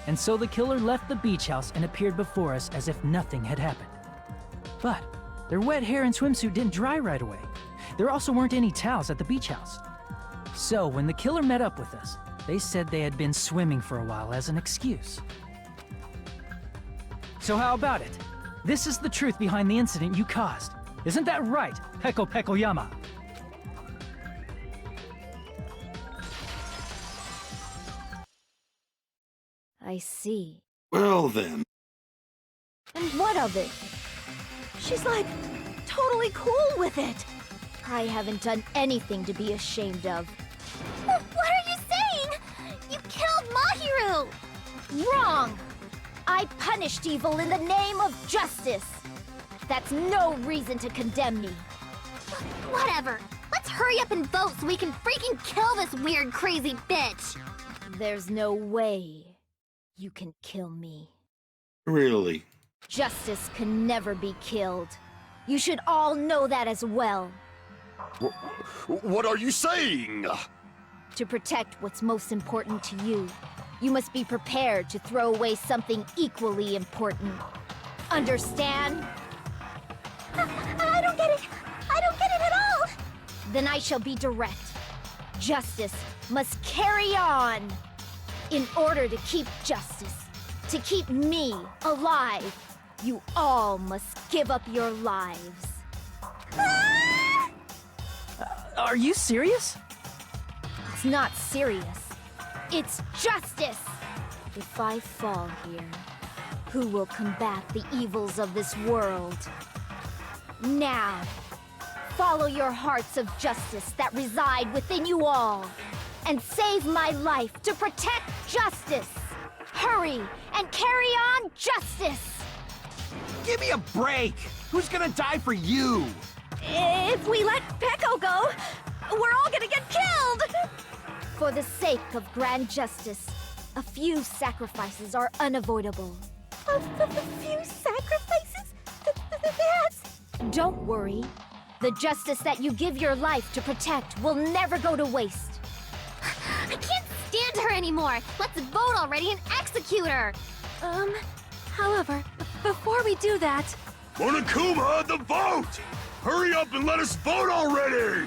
And so the killer left the beach house and appeared before us as if nothing had happened. But their wet hair and swimsuit didn't dry right away. There also weren't any towels at the beach house. So when the killer met up with us, they said they had been swimming for a while as an excuse. So how about it? This is the truth behind the incident you caused. Isn't that right, Peko Pekoyama? I see. Well then. And what of it? She's like, totally cool with it. I haven't done anything to be ashamed of. What are you saying? You killed Mahiru! Wrong! I punished evil in the name of justice. That's no reason to condemn me. Whatever. Let's hurry up and vote so we can freaking kill this weird, crazy bitch. There's no way you can kill me. Really? Justice can never be killed. You should all know that as well. What are you saying? To protect what's most important to you, you must be prepared to throw away something equally important. Understand? I don't get it. I don't get it at all. Then I shall be direct. Justice must carry on. In order to keep justice, to keep me alive, you all must give up your lives. Are you serious? It's not serious. It's justice! If I fall here, who will combat the evils of this world? Now, follow your hearts of justice that reside within you all, and save my life to protect justice! Hurry and carry on justice! Give me a break! Who's gonna die for you? If we let Peko go, we're all gonna get killed! For the sake of grand justice, a few sacrifices are unavoidable. A few sacrifices? That's... Don't worry. The justice that you give your life to protect will never go to waste. I can't stand her anymore. Let's vote already and execute her. However, before we do that... Monokuma, the vote! Hurry up and let us vote already!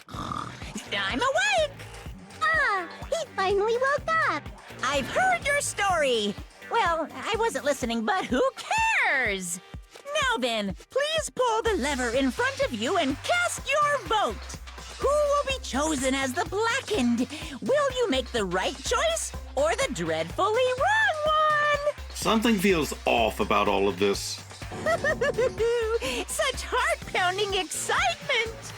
I'm awake! Ah, he finally woke up. I've heard your story. Well, I wasn't listening, but who cares? Now then, please pull the lever in front of you and cast your vote. Who will be chosen as the Blackened? Will you make the right choice or the dreadfully wrong Something feels off about all of this. one? Such heart-pounding excitement!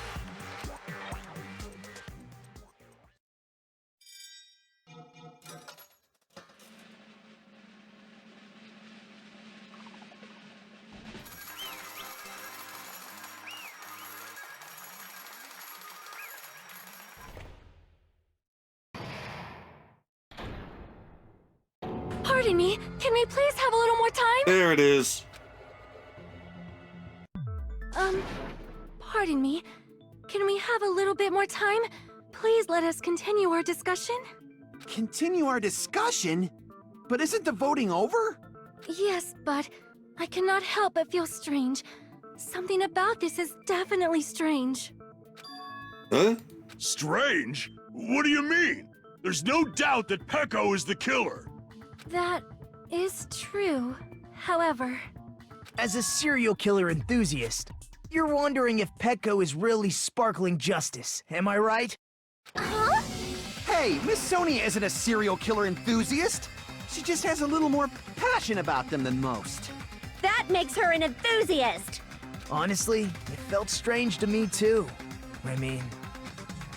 Pardon me, can we please have a little more time? There it is. Pardon me. Can we have a little bit more time? Please let us continue our discussion. Continue our discussion? But isn't the voting over? Yes, but I cannot help but feel strange. Something about this is definitely strange. Huh? Strange? What do you mean? There's no doubt that Peko is the killer. That is true. However, As a serial killer enthusiast, you're wondering if Peko is really sparkling justice, am I right? huh? Hey, Miss Sonia isn't a serial killer enthusiast. She just has a little more passion about them than most. That makes her an enthusiast! Honestly, it felt strange to me too. I mean,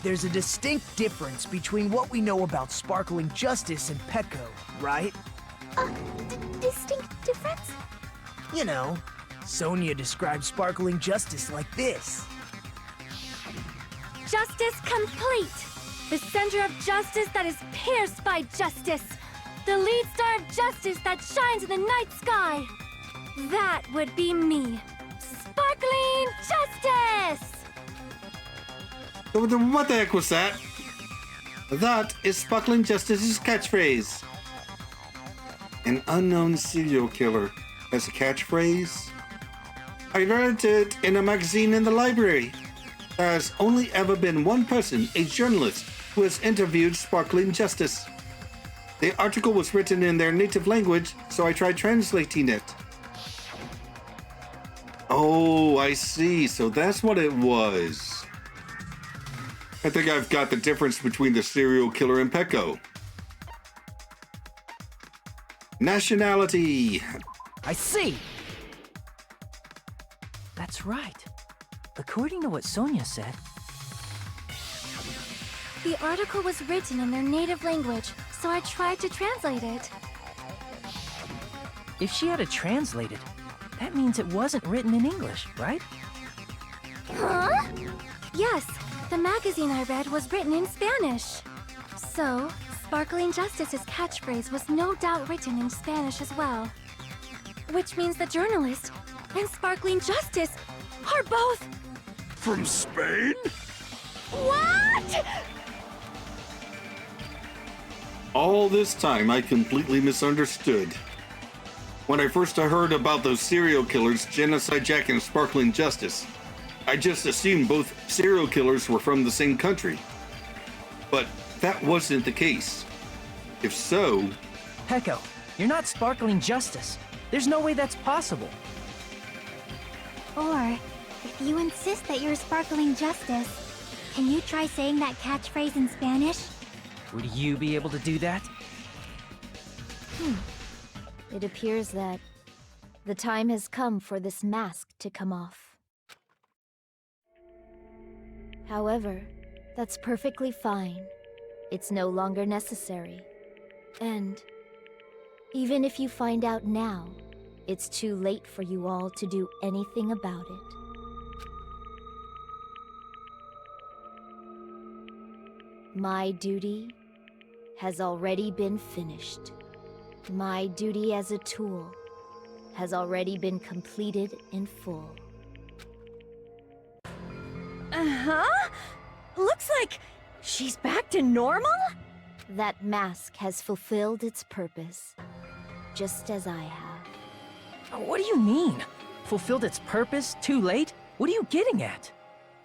there's a distinct difference between what we know about sparkling justice and Peko, right? Distinct difference? You know, Sonia describes sparkling justice like this. Justice complete! The center of justice that is pierced by justice! The lead star of justice that shines in the night sky! That would be me! Sparkling justice! What the heck was that? That is Sparkling Justice's catchphrase. An unknown serial killer has a catchphrase? I read it in a magazine in the library. There has only ever been one person, a journalist, who has interviewed Sparkling Justice. The article was written in their native language, so I tried translating it. Oh, I see. So that's what it was. I think I've got the difference between the serial killer and Peko. Nationality. I see! That's right. According to what Sonia said, The article was written in their native language, so I tried to translate it. if she had it translated, that means it wasn't written in English, right? Huh? Yes, the magazine I read was written in Spanish. So, Sparkling Justice's catchphrase was no doubt written in Spanish as well. Which means the journalist and Sparkling Justice are both... From Spain? What?! All this time, I completely misunderstood. When I first heard about those serial killers, Genocide Jack and Sparkling Justice, I just assumed both serial killers were from the same country. But that wasn't the case. If so... Peko, you're not Sparkling Justice. There's no way that's possible. Or, if you insist that you're Sparkling Justice, can you try saying that catchphrase in Spanish? Would you be able to do that? It appears that the time has come for this mask to come off. However, that's perfectly fine. It's no longer necessary. And even if you find out now, it's too late for you all to do anything about it. My duty has already been finished. My duty as a tool has already been completed in full. Uh-huh? Looks like she's back to normal? That mask has fulfilled its purpose, just as I have. What do you mean? Fulfilled its purpose? Too late? What are you getting at?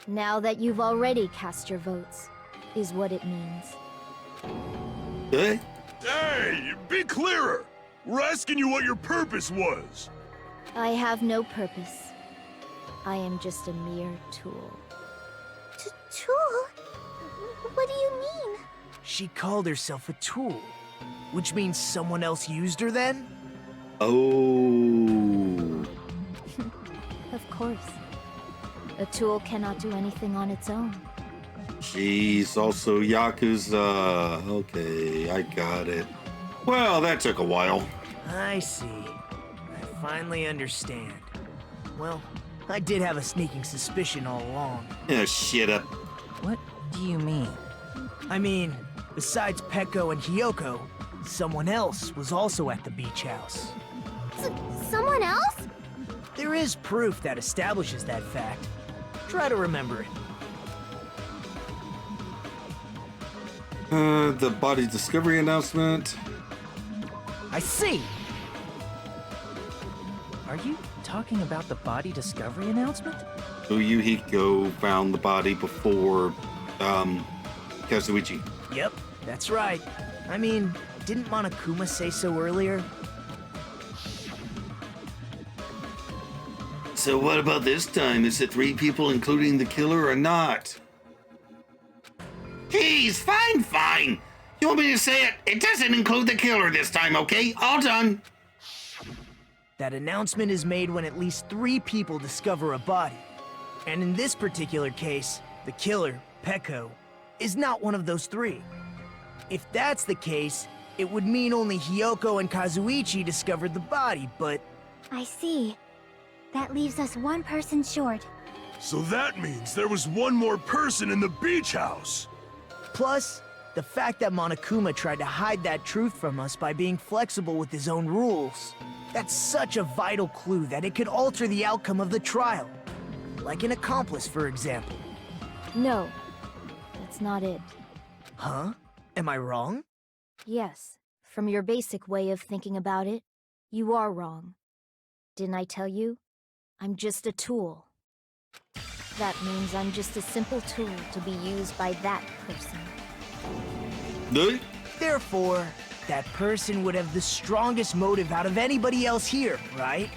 Now that you've already cast your votes, is what it means. Eh? Hey, be clearer! We're asking you what your purpose was! I have no purpose. I am just a mere tool. Tool? What do you mean? She called herself a tool, which means someone else used her then? Oh. Of course. A tool cannot do anything on its own. She's also Yakuza. Okay, I got it. Well, that took a while. I see. I finally understand. Well, I did have a sneaking suspicion all along. Yeah, shit up. What do you mean? I mean, besides Peko and Hiyoko, someone else was also at the beach house. Someone else? There is proof that establishes that fact. Try to remember it. The body discovery announcement. I see! Are you talking about the body discovery announcement? Yuhiko found the body before, Kazuichi. Yep, that's right. I mean, didn't Monokuma say so earlier? So what about this time? Is it 3 people including the killer or not? Geez, fine. You want me to say it? It doesn't include the killer this time, okay? All done. That announcement is made when at least 3 people discover a body. And in this particular case, the killer, Peko, is not one of those 3. If that's the case, it would mean only Hiyoko and Kazuichi discovered the body, but... I see. That leaves us one person short. So that means there was one more person in the beach house. Plus, the fact that Monokuma tried to hide that truth from us by being flexible with his own rules. That's such a vital clue that it could alter the outcome of the trial. Like an accomplice, for example. No, that's not it. Huh? Am I wrong? Yes, from your basic way of thinking about it, you are wrong. Didn't I tell you? I'm just a tool. That means I'm just a simple tool to be used by that person. Therefore, that person would have the strongest motive out of anybody else here, right?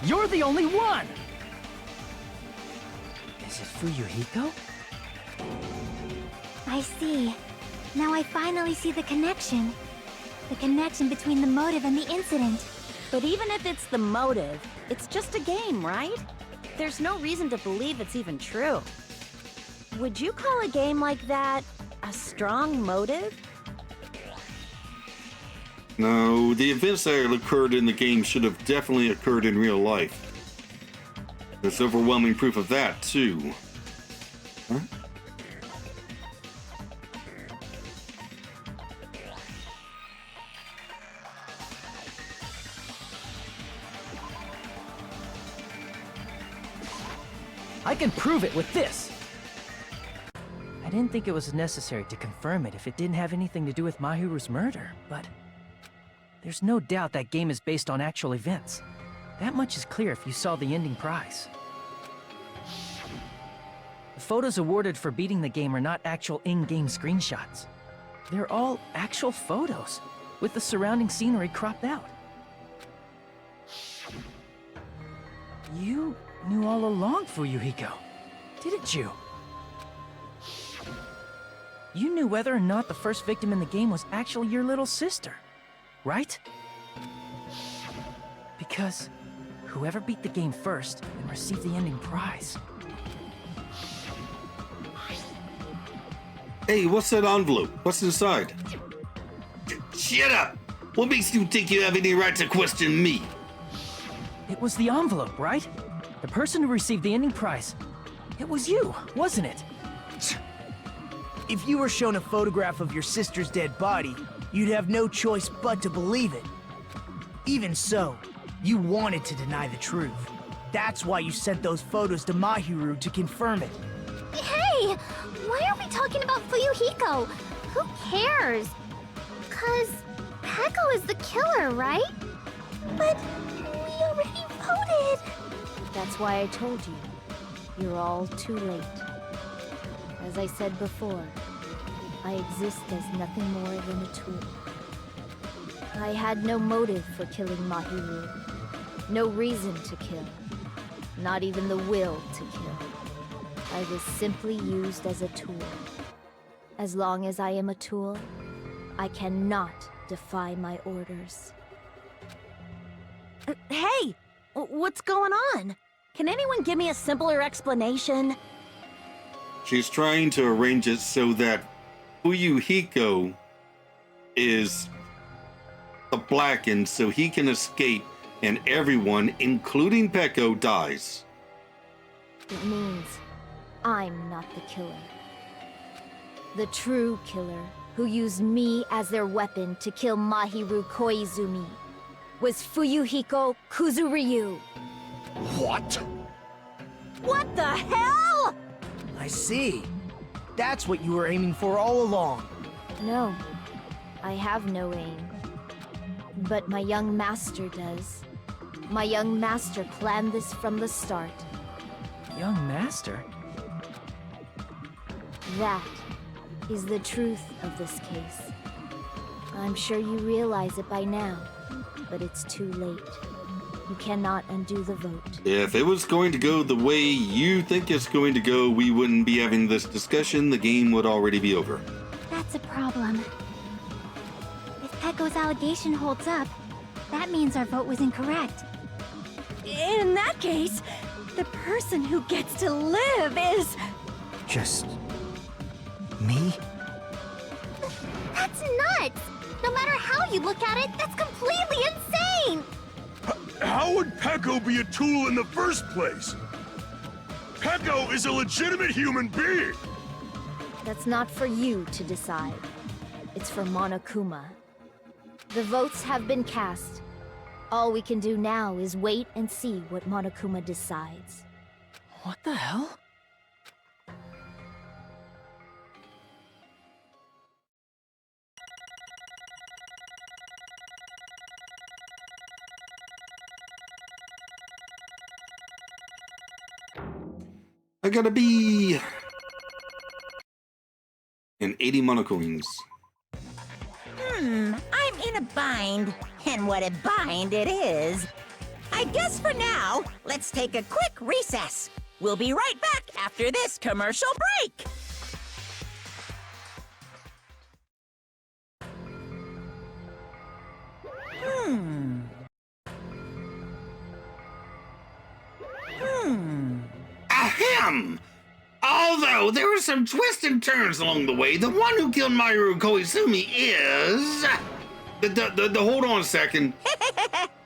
You're the only one! Is it Fuyuhiko? I see. Now I finally see the connection. The connection between the motive and the incident. But even if it's the motive, it's just a game, right? There's no reason to believe it's even true. Would you call a game like that a strong motive? No, the events that occurred in the game should have definitely occurred in real life. There's overwhelming proof of that, too. Huh? I can prove it with this! I didn't think it was necessary to confirm it if it didn't have anything to do with Mahiru's murder, but... there's no doubt that game is based on actual events. That much is clear if you saw the ending prize. The photos awarded for beating the game are not actual in-game screenshots. They're all actual photos, with the surrounding scenery cropped out. You knew all along, Fuyuhiko, didn't you? You knew whether or not the first victim in the game was actually your little sister, right? Because whoever beat the game first and received the ending prize. Hey, what's that envelope? What's inside? Shut up! What makes you think you have any right to question me? It was the envelope, right? The person who received the ending prize. It was you, wasn't it? If you were shown a photograph of your sister's dead body, you'd have no choice but to believe it. Even so, you wanted to deny the truth. That's why you sent those photos to Mahiru to confirm it. Hey! Why are we talking about Fuyuhiko? Who cares? 'Cause Peko is the killer, right? But we already voted! That's why I told you. You're all too late. As I said before, I exist as nothing more than a tool. I had no motive for killing Mahiru. No reason to kill. Not even the will to kill. I was simply used as a tool. As long as I am a tool, I cannot defy my orders. Hey! What's going on? Can anyone give me a simpler explanation? She's trying to arrange it so that Fuyuhiko is blackened so he can escape and everyone, including Peko, dies. It means I'm not the killer. The true killer, who used me as their weapon to kill Mahiru Koizumi, was Fuyuhiko Kuzuryu. What? What the hell? I see. That's what you were aiming for all along. No, I have no aim. But my young master does. My young master planned this from the start. Young master? That is the truth of this case. I'm sure you realize it by now, but it's too late. You cannot undo the vote. If it was going to go the way you think it's going to go, we wouldn't be having this discussion. The game would already be over. That's a problem. If Peko's allegation holds up, that means our vote was incorrect. In that case, the person who gets to live is... Just... me? That's nuts! No matter how you look at it, that's completely insane! How would Peko be a tool in the first place? Peko is a legitimate human being! That's not for you to decide. It's for Monokuma. The votes have been cast. All we can do now is wait and see what Monokuma decides. What the hell? I gotta be... and 80 monocoins. I'm in a bind. And what a bind it is. I guess for now, let's take a quick recess. We'll be right back after this commercial break. Ahem! Although there were some twists and turns along the way, the one who killed Mahiru Koizumi is... hold on a second.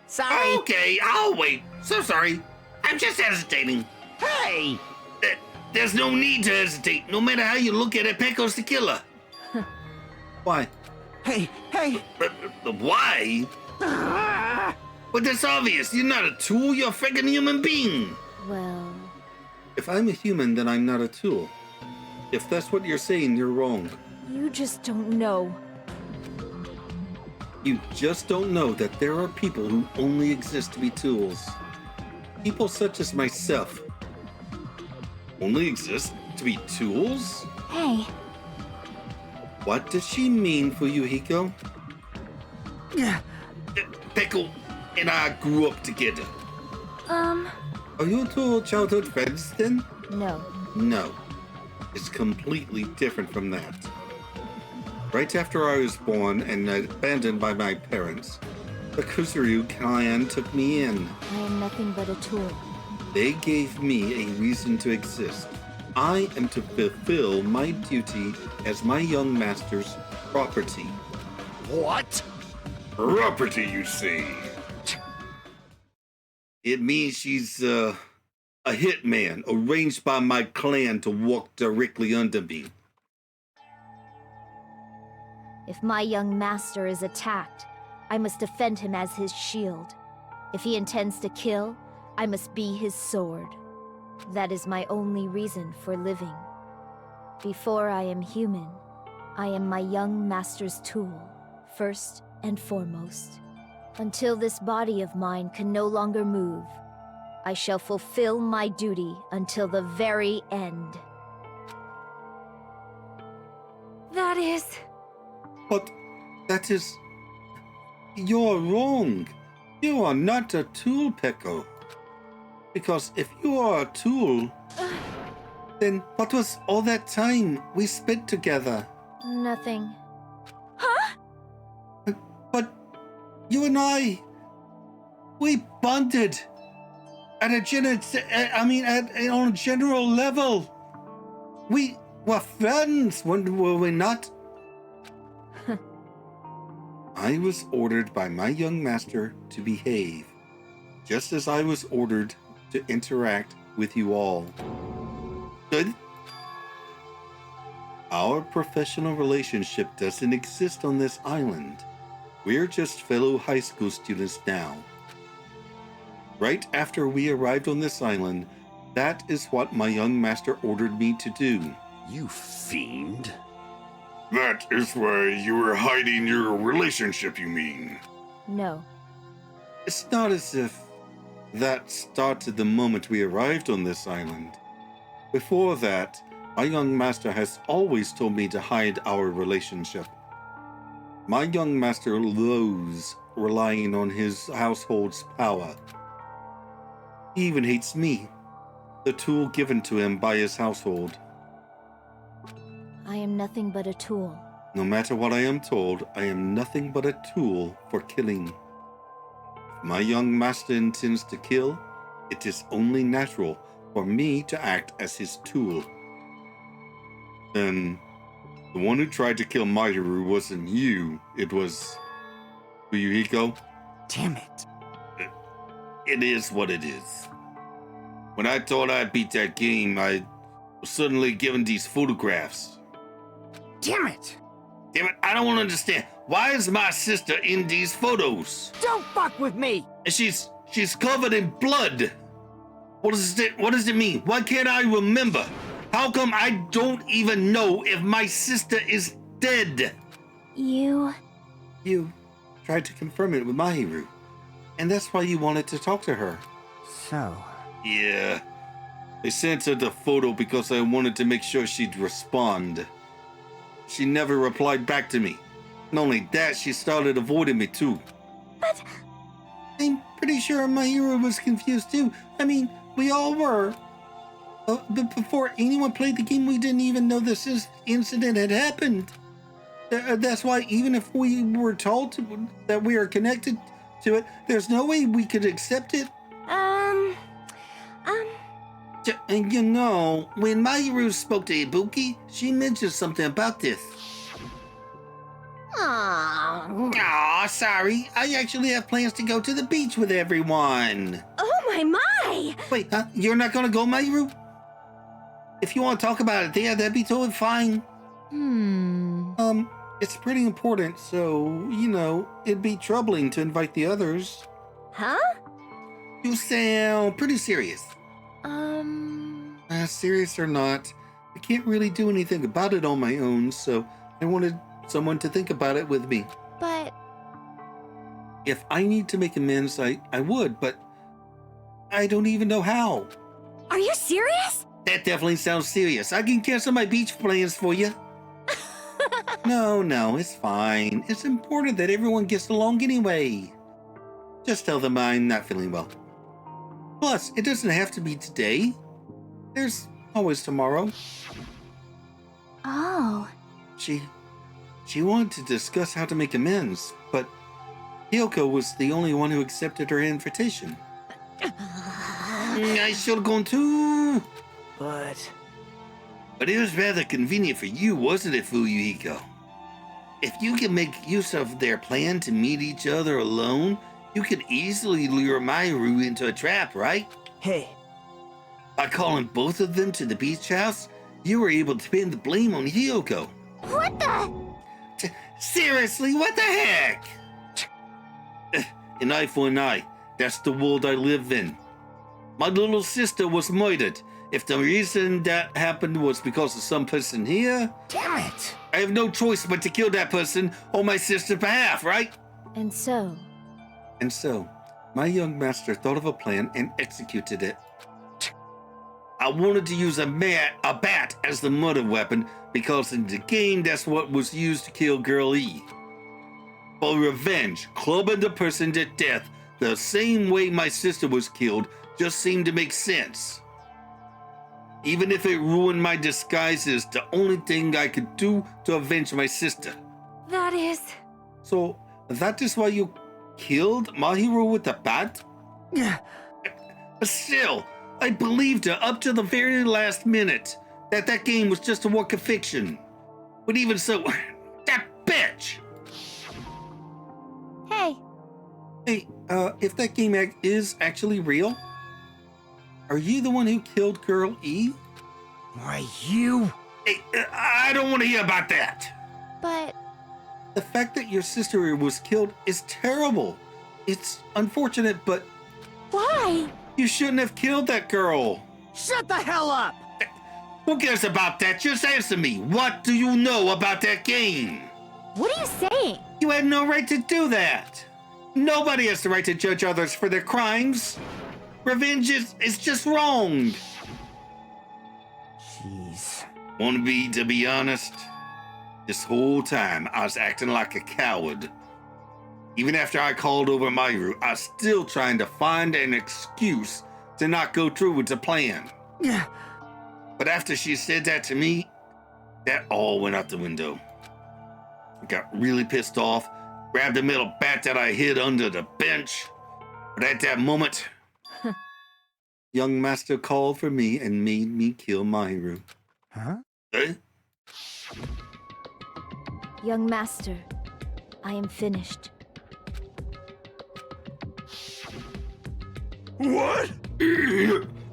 Sorry. Okay, I'll wait. So sorry. I'm just hesitating. Hey! There's no need to hesitate. No matter how you look at it, Peko's the killer. Why? Hey! Why? But that's obvious. You're not a tool. You're a freaking human being. Well... If I'm a human, then I'm not a tool. If that's what you're saying, you're wrong. You just don't know. You just don't know that there are people who only exist to be tools. People such as myself only exist to be tools? Hey. What does she mean, Fuyuhiko? Yeah. Peko and I grew up together. Are you two childhood friends then? No. No. It's completely different from that. Right after I was born and abandoned by my parents, the Kuzuryu clan took me in. I am nothing but a tool. They gave me a reason to exist. I am to fulfill my duty as my young master's property. What? Property, you see. It means she's a hitman arranged by my clan to walk directly under me. If my young master is attacked, I must defend him as his shield. If he intends to kill, I must be his sword. That is my only reason for living. Before I am human, I am my young master's tool, first and foremost. Until this body of mine can no longer move, I shall fulfill my duty until the very end. That is... But that is... You're wrong. You are not a tool, Peko. Because if you are a tool, then what was all that time we spent together? Nothing. Huh? But you and I, we bonded at a on a general level. We were friends, were we not? I was ordered by my young master to behave, just as I was ordered to interact with you all. Good? Our professional relationship doesn't exist on this island. We're just fellow high school students now. Right after we arrived on this island, that is what my young master ordered me to do. You fiend. That is why you were hiding your relationship, you mean? No. It's not as if that started the moment we arrived on this island. Before that, my young master has always told me to hide our relationship. My young master loathes relying on his household's power. He even hates me, the tool given to him by his household. I am nothing but a tool. No matter what I am told, I am nothing but a tool for killing. If my young master intends to kill, it is only natural for me to act as his tool. And the one who tried to kill Mahiru wasn't you, it was Fuyuhiko. Damn it. It is what it is. When I thought I beat that game, I was suddenly given these photographs. Damn it. Damn it, I don't understand. Why is my sister in these photos? Don't fuck with me. And she's covered in blood. What does it mean? Why can't I remember? How come I don't even know if my sister is dead? You tried to confirm it with Mahiru. And that's why you wanted to talk to her. So. Yeah. I sent her the photo because I wanted to make sure she'd respond. She never replied back to me. Not only that, she started avoiding me too. But I'm pretty sure Mahiru was confused too. I mean, we all were. But before anyone played the game, we didn't even know this incident had happened. That's why even if we were told that we are connected to it, there's no way we could accept it. And you know, when Mahiru spoke to Ibuki, she mentioned something about this. Aw, sorry. I actually have plans to go to the beach with everyone. oh my! Wait, you're not gonna go, Mahiru? If you want to talk about it there, that'd be totally fine. It's pretty important, so, you know, it'd be troubling to invite the others. Huh? You sound pretty serious. Serious or not, I can't really do anything about it on my own, so I wanted someone to think about it with me. But If I need to make amends, I would, but I don't even know how. Are you serious? That definitely sounds serious. I can cancel my beach plans for you. No, it's fine. It's important that everyone gets along anyway. Just tell them I'm not feeling well. Plus, it doesn't have to be today. There's always tomorrow. oh, She wanted to discuss how to make amends, but Hyoko was the only one who accepted her invitation. I should have gone too. But it was rather convenient for you, wasn't it, Fuyuhiko? If you can make use of their plan to meet each other alone, you could easily lure Mahiru into a trap, right? hey, By calling both of them to the beach house, you were able to pin the blame on Hyoko. What the? Seriously, what the heck? An eye for an eye. That's the world I live in. My little sister was murdered. If the reason that happened was because of some person here, Damn it. I have no choice but to kill that person on my sister's behalf, right? And so, My young master thought of a plan and executed it. I wanted to use a bat as the murder weapon because in the game that's what was used to kill Girl E. For revenge, clubbing the person to death the same way my sister was killed just seemed to make sense. Even if it ruined my disguises, the only thing I could do to avenge my sister. That is... So, that is why you killed Mahiru with the bat? Still, I believed her up to the very last minute that game was just a work of fiction. But even so, that bitch! Hey. Hey, if that game is actually real, are you the one who killed Girl E? Why, you? Hey, I don't want to hear about that. But... The fact that your sister was killed is terrible. It's unfortunate, but... Why? You shouldn't have killed that girl. Shut the hell up! Who cares about that? Just answer me. What do you know about that game? What are you saying? You had no right to do that. Nobody has the right to judge others for their crimes. Revenge is just wrong. Jeez. To be honest, this whole time I was acting like a coward. Even after I called over Mahiru, I was still trying to find an excuse to not go through with the plan. Yeah. But after she said that to me, that all went out the window. I got really pissed off, grabbed the metal bat that I hid under the bench. But at that moment, young master called for me and made me kill Mahiru. Huh? Eh? Young master, I am finished. What?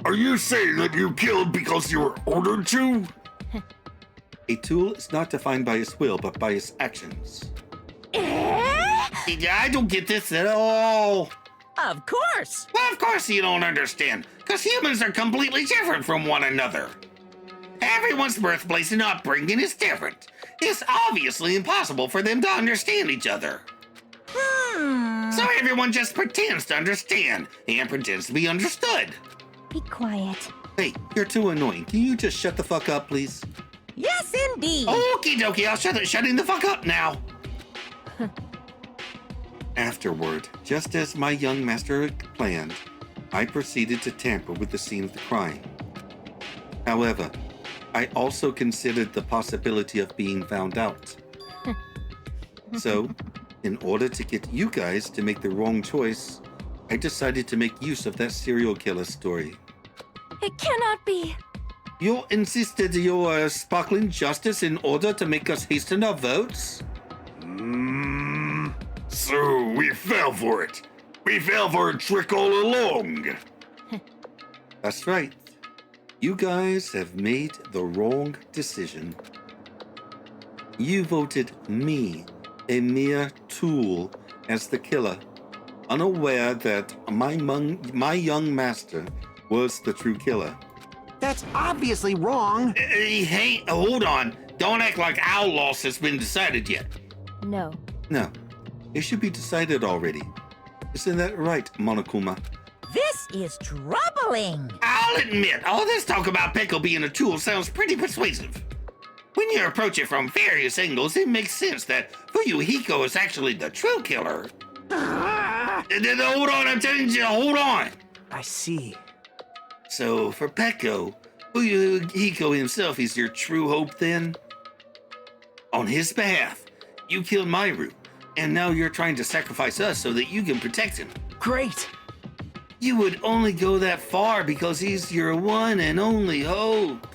Are you saying that you killed because you were ordered to? A tool is not defined by his will, but by his actions. I don't get this at all. Of course. Well, of course you don't understand, because humans are completely different from one another. Everyone's birthplace and upbringing is different. It's obviously impossible for them to understand each other. So everyone just pretends to understand and pretends to be understood. Be quiet. Hey, you're too annoying. Can you just shut the fuck up, please? Yes, indeed. Okie dokie, I'll shutting the fuck up now. Afterward, just as my young master had planned, I proceeded to tamper with the scene of the crime. However, I also considered the possibility of being found out. So, in order to get you guys to make the wrong choice, I decided to make use of that serial killer story. It cannot be. You insisted you're sparkling justice in order to make us hasten our votes? So we fell for it. We fell for a trick all along. That's right. You guys have made the wrong decision. You voted me, a mere tool, as the killer, unaware that my young master was the true killer. That's obviously wrong. Hey, hold on. Don't act like our loss has been decided yet. No. No, it should be decided already. Isn't that right, Monokuma? This is troubling. I'll admit, all this talk about Peko being a tool sounds pretty persuasive. When you approach it from various angles, it makes sense that Fuyuhiko is actually the true killer. Hold on, I'm telling you, hold on. I see. So, for Peko, Fuyuhiko himself is your true hope then? On his behalf, you killed Mahiru, and now you're trying to sacrifice us so that you can protect him. Great. You would only go that far because he's your one and only hope.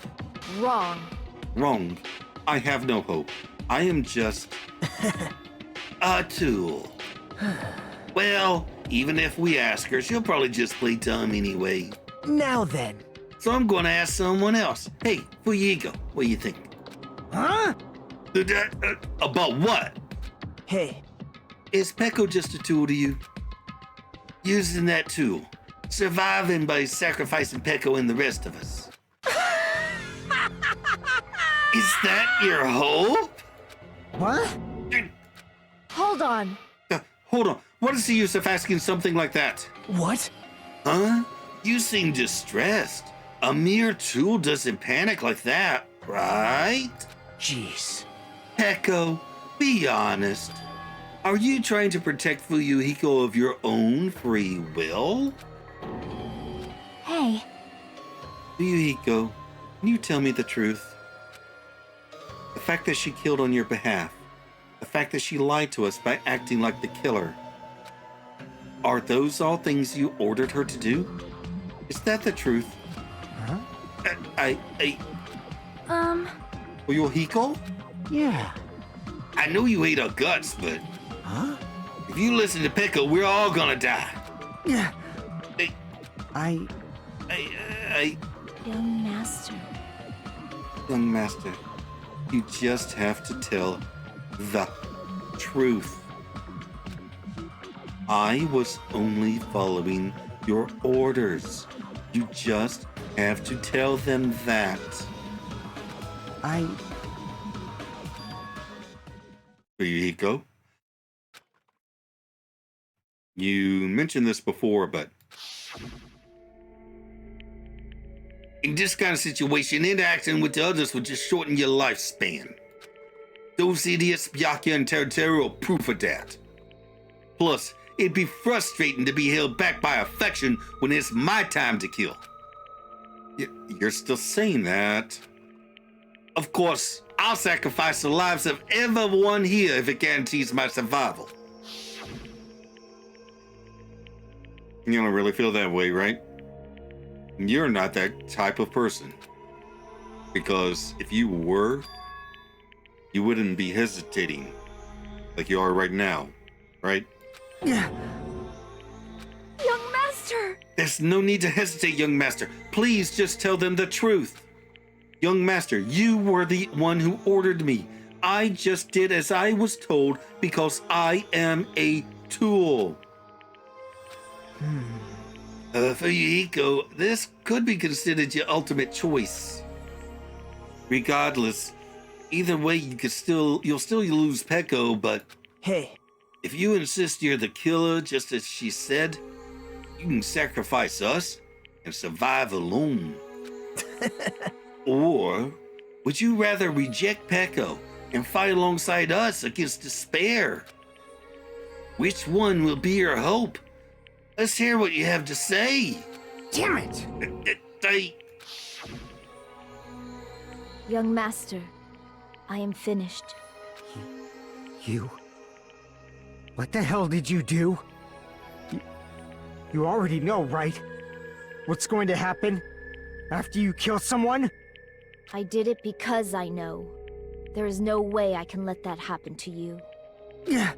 Wrong. Wrong. I have no hope. I am just a tool. Well, even if we ask her, she'll probably just play dumb anyway. Now then. So I'm going to ask someone else. Hey, Fuyuhiko, what do you think? Huh? About what? Hey. Is Peko just a tool to you? Using that tool. Surviving by sacrificing Peko and the rest of us. Is that your hope? What? Hold on. Hold on. What is the use of asking something like that? What? Huh? You seem distressed. A mere tool doesn't panic like that, right? Jeez. Peko, be honest. Are you trying to protect Fuyuhiko of your own free will? Hey, Fuyuhiko, can you tell me the truth? The fact that she killed on your behalf, the fact that she lied to us by acting like the killer, are those all things you ordered her to do? Is that the truth? Huh? Fuyuhiko? Yeah. I know you hate our guts, but Huh? if you listen to Pekka, we're all gonna die. Yeah. I... Young master. Young master, you just have to tell the truth. I was only following your orders. You just have to tell them that. Fuyuhiko, you mentioned this before, but in this kind of situation, interacting with the others will just shorten your lifespan. Those idiots, Byakuya and Teruteru, are proof of that. Plus, it'd be frustrating to be held back by affection when it's my time to kill. You're still saying that? Of course, I'll sacrifice the lives of everyone here if it guarantees my survival. You don't really feel that way, right? You're not that type of person. Because if you were, you wouldn't be hesitating like you are right now, right? Young master! There's no need to hesitate, young master. Please just tell them the truth. Young master, you were the one who ordered me. I just did as I was told because I am a tool. Fuyuhiko, this could be considered your ultimate choice. Regardless, either way, you'll still lose Peko, but Hey, if you insist you're the killer, just as she said, you can sacrifice us and survive alone. Or would you rather reject Peko and fight alongside us against despair? Which one will be your hope? Let's hear what you have to say. Damn it! Young master, I am finished. You? What the hell did you do? You already know, right? What's going to happen after you kill someone? I did it because I know. There is no way I can let that happen to you. Yeah.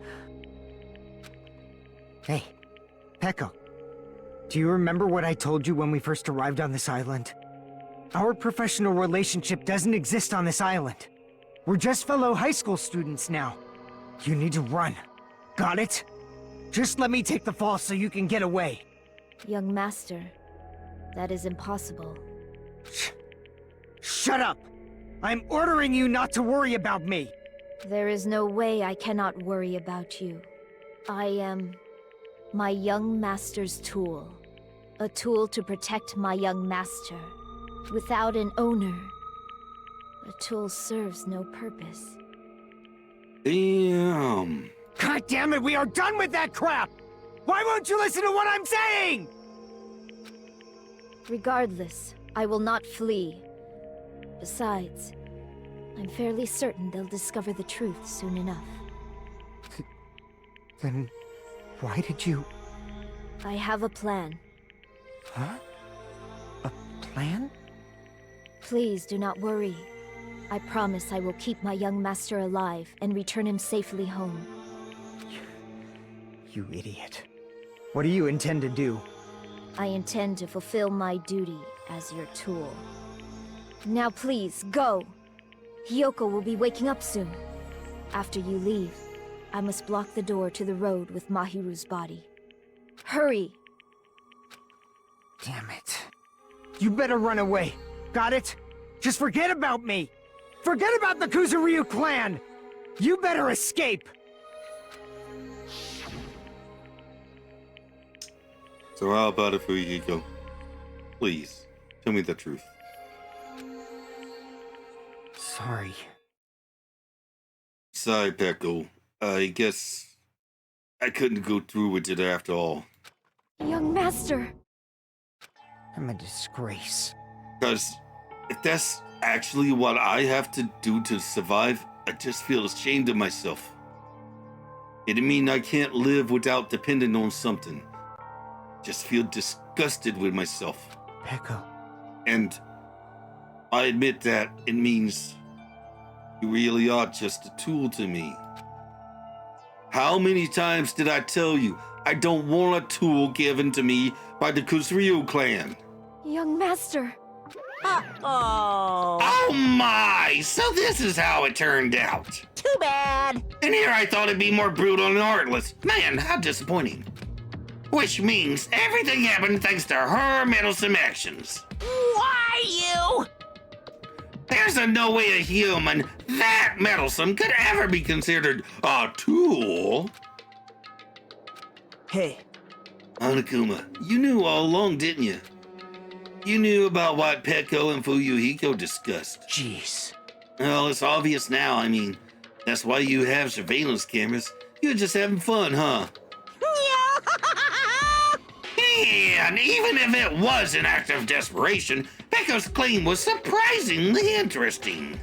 Hey, Peko. Do you remember what I told you when we first arrived on this island? Our professional relationship doesn't exist on this island. We're just fellow high school students now. You need to run. Got it? Just let me take the fall so you can get away. Young master, that is impossible. Shut up! I'm ordering you not to worry about me! There is no way I cannot worry about you. I am my young master's tool. A tool to protect my young master. Without an owner, a tool serves no purpose. Damn. God damn it, we are done with that crap! Why won't you listen to what I'm saying? Regardless, I will not flee. Besides, I'm fairly certain they'll discover the truth soon enough. Then, why did you... I have a plan. Huh? A plan? Please do not worry. I promise I will keep my young master alive and return him safely home. You idiot. What do you intend to do? I intend to fulfill my duty as your tool. Now please, go! Hiyoko will be waking up soon. After you leave, I must block the door to the road with Mahiru's body. Hurry! Damn it. You better run away. Got it? Just forget about me! Forget about the Kuzuryu clan! You better escape! So how about it, Fuyuhiko? Please, tell me the truth. Sorry. Sorry, Peko. I guess I couldn't go through with it after all. Young master. I'm a disgrace. Because if that's actually what I have to do to survive, I just feel ashamed of myself. It'd mean I can't live without depending on something. Just feel disgusted with myself. Peko. And I admit that it means you really are just a tool to me. How many times did I tell you I don't want a tool given to me by the Kuzryu clan? Young master. Uh-oh. Oh my! So this is how it turned out. Too bad. And here I thought it'd be more brutal and heartless. Man, how disappointing. Which means everything happened thanks to her meddlesome actions. Why you? There's no way a human that meddlesome could ever be considered a tool. Hey. Monokuma, you knew all along, didn't you? You knew about what Peko and Fuyuhiko discussed. Jeez. Well, it's obvious now. I mean, that's why you have surveillance cameras. You're just having fun, huh? And even if it was an act of desperation, Peko's claim was surprisingly interesting.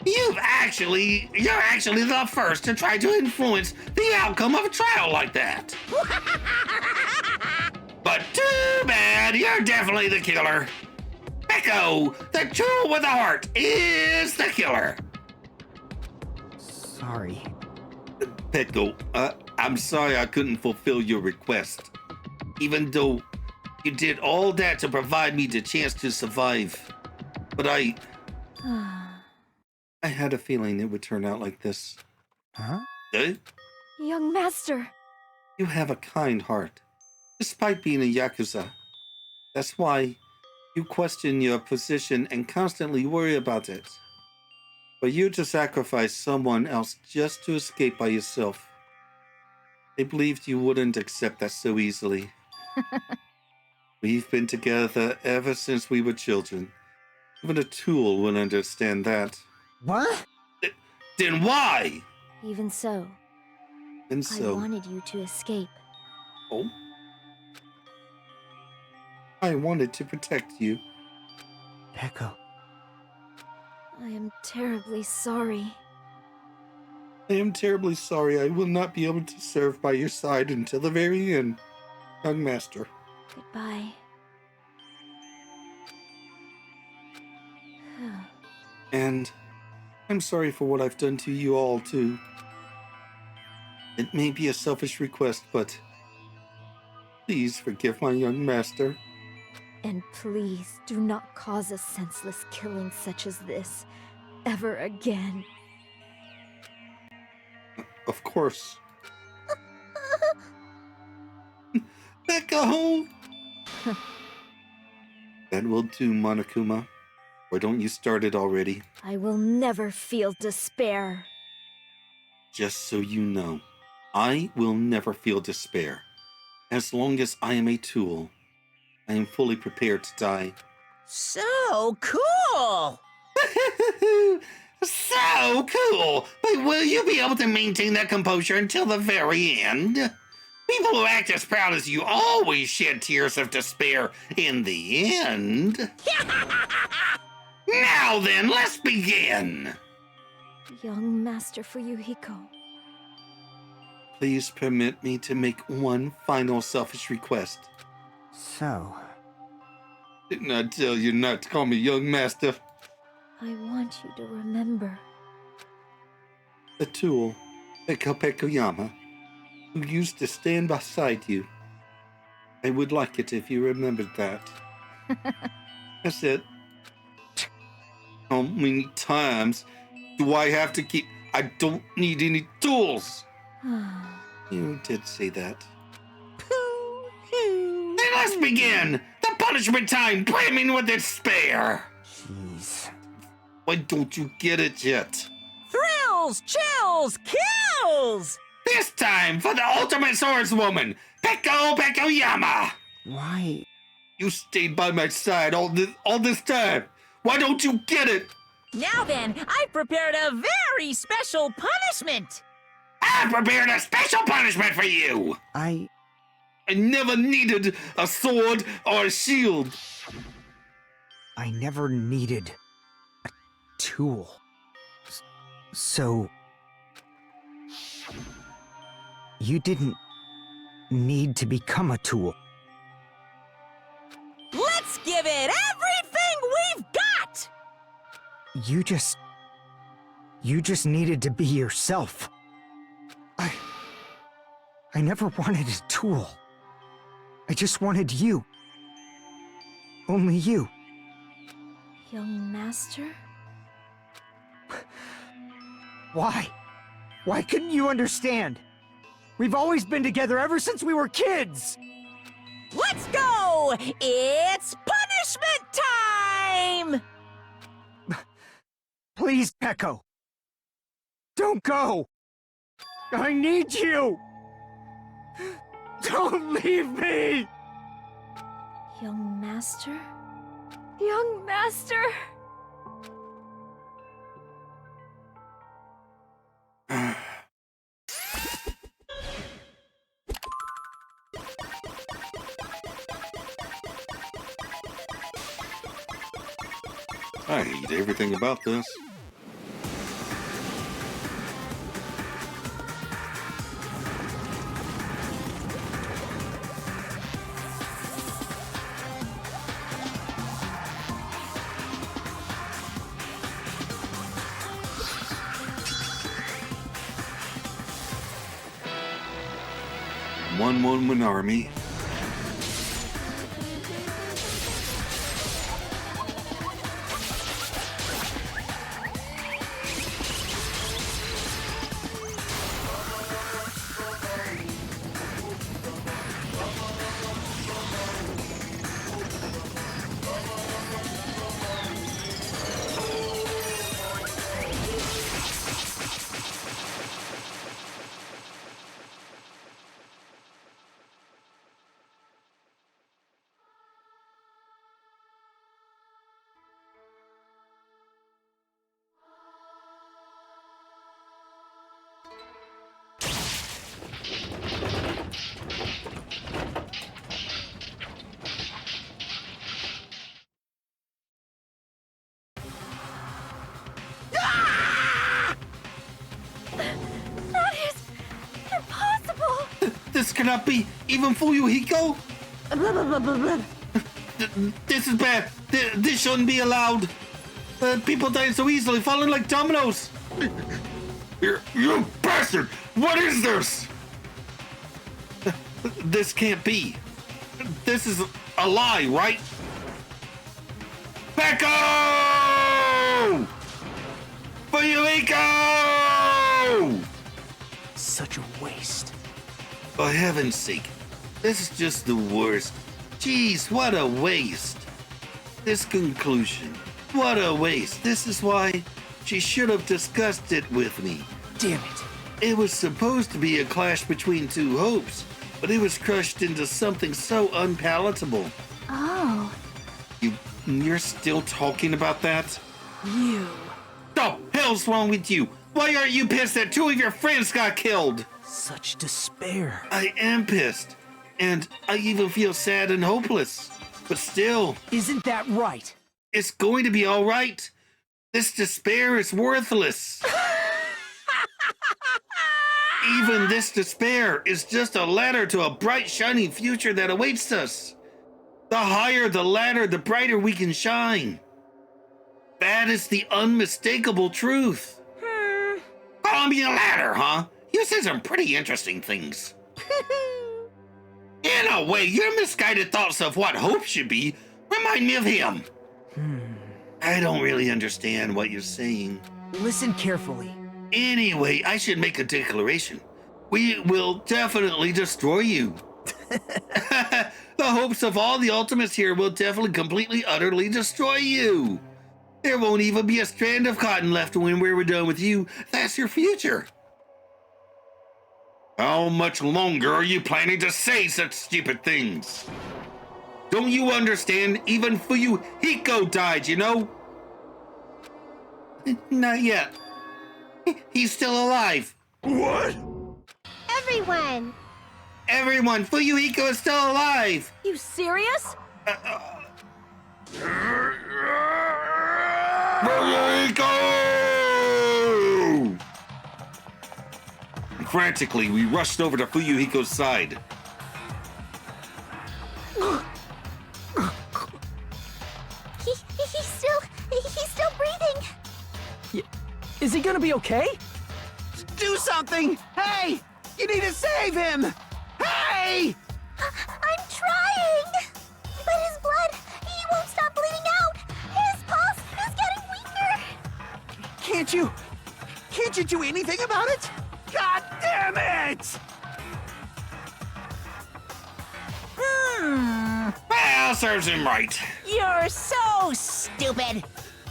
You're actually the first to try to influence the outcome of a trial like that. But too bad, you're definitely the killer. Peko, the tool with the heart, is the killer. Sorry. Peko, I'm sorry I couldn't fulfill your request. Even though you did all that to provide me the chance to survive. But I had a feeling it would turn out like this. Huh? Eh? Young master. You have a kind heart, despite being a Yakuza. That's why you question your position and constantly worry about it. For you to sacrifice someone else just to escape by yourself. They believed you wouldn't accept that so easily. We've been together ever since we were children. Even a tool would understand that. What? Then why? Even so, And so, I wanted you to escape. oh? I wanted to protect you. Peko. I am terribly sorry. I am terribly sorry I will not be able to serve by your side until the very end, young master. Goodbye. And I'm sorry for what I've done to you all, too. It may be a selfish request, but please forgive my young master. And please do not cause a senseless killing such as this ever again. Of course. Peko! That will do, Monokuma. Why don't you start it already? I will never feel despair. Just so you know, I will never feel despair. As long as I am a tool, I am fully prepared to die. So cool! So cool! But will you be able to maintain that composure until the very end? People who act as proud as you always shed tears of despair in the end. Now then, let's begin! Young Master Fuyuhiko. Please permit me to make one final selfish request. So... Didn't I tell you not to call me young master? I want you to remember. The tool, Peko Pekoyama, who used to stand beside you. I would like it if you remembered that. That's it. How many times do I have to keep... I don't need any tools! You did say that. Then let's begin! The punishment time brimming with despair! Jeez. Why don't you get it yet? Thrills, chills, kills! This time for the ultimate swordswoman, Peko Pekoyama! Why? You stayed by my side all this time. Why don't you get it? Now then, I've prepared a very special punishment! I prepared a special punishment for you! I never needed a sword or a shield. I never needed a tool. So... you didn't need to become a tool. Let's give it everything we've got! You just needed to be yourself. I never wanted a tool. I just wanted you. Only you. Young master? Why? Why couldn't you understand? We've always been together ever since we were kids! Let's go! It's punishment time! Please, Echo. Don't go! I need you! Don't leave me! Young master? Young master! I hate everything about this. One army. This cannot be! Even Fuyuhiko? This is bad. This shouldn't be allowed. People dying so easily, falling like dominoes. You bastard! What is this? This can't be. This is a lie, right? Becco! Fuyuhiko! Such a waste. For heaven's sake, this is just the worst. Jeez, what a waste. This conclusion, what a waste. This is why she should have discussed it with me. Damn it. It was supposed to be a clash between two hopes, but it was crushed into something so unpalatable. Oh. You're still talking about that? You. The hell's wrong with you? Why aren't you pissed that two of your friends got killed? Such despair. I am pissed. And I even feel sad and hopeless. But still. Isn't that right? It's going to be all right. This despair is worthless. Even this despair is just a ladder to a bright, shining future that awaits us. The higher the ladder, the brighter we can shine. That is the unmistakable truth. Call me a ladder, huh? You said some pretty interesting things. In a way, your misguided thoughts of what hope should be remind me of him. I don't really understand what you're saying. Listen carefully. Anyway, I should make a declaration. We will definitely destroy you. The hopes of all the ultimates here will definitely, completely, utterly destroy you. There won't even be a strand of cotton left when we're done with you. That's your future. How much longer are you planning to say such stupid things? Don't you understand? Even Fuyuhiko died, you know? Not yet. He's still alive. What? everyone! Everyone, Fuyuhiko is still alive! You serious? Fuyuhiko! Frantically, we rushed over to Fuyuhiko's side. He's still breathing. Is he gonna be okay? Do something! Hey! You need to save him! Hey! I'm trying! But his blood, he won't stop bleeding out! His pulse is getting weaker! Can't you do anything about it? God damn it! Well, serves him right. You're so stupid.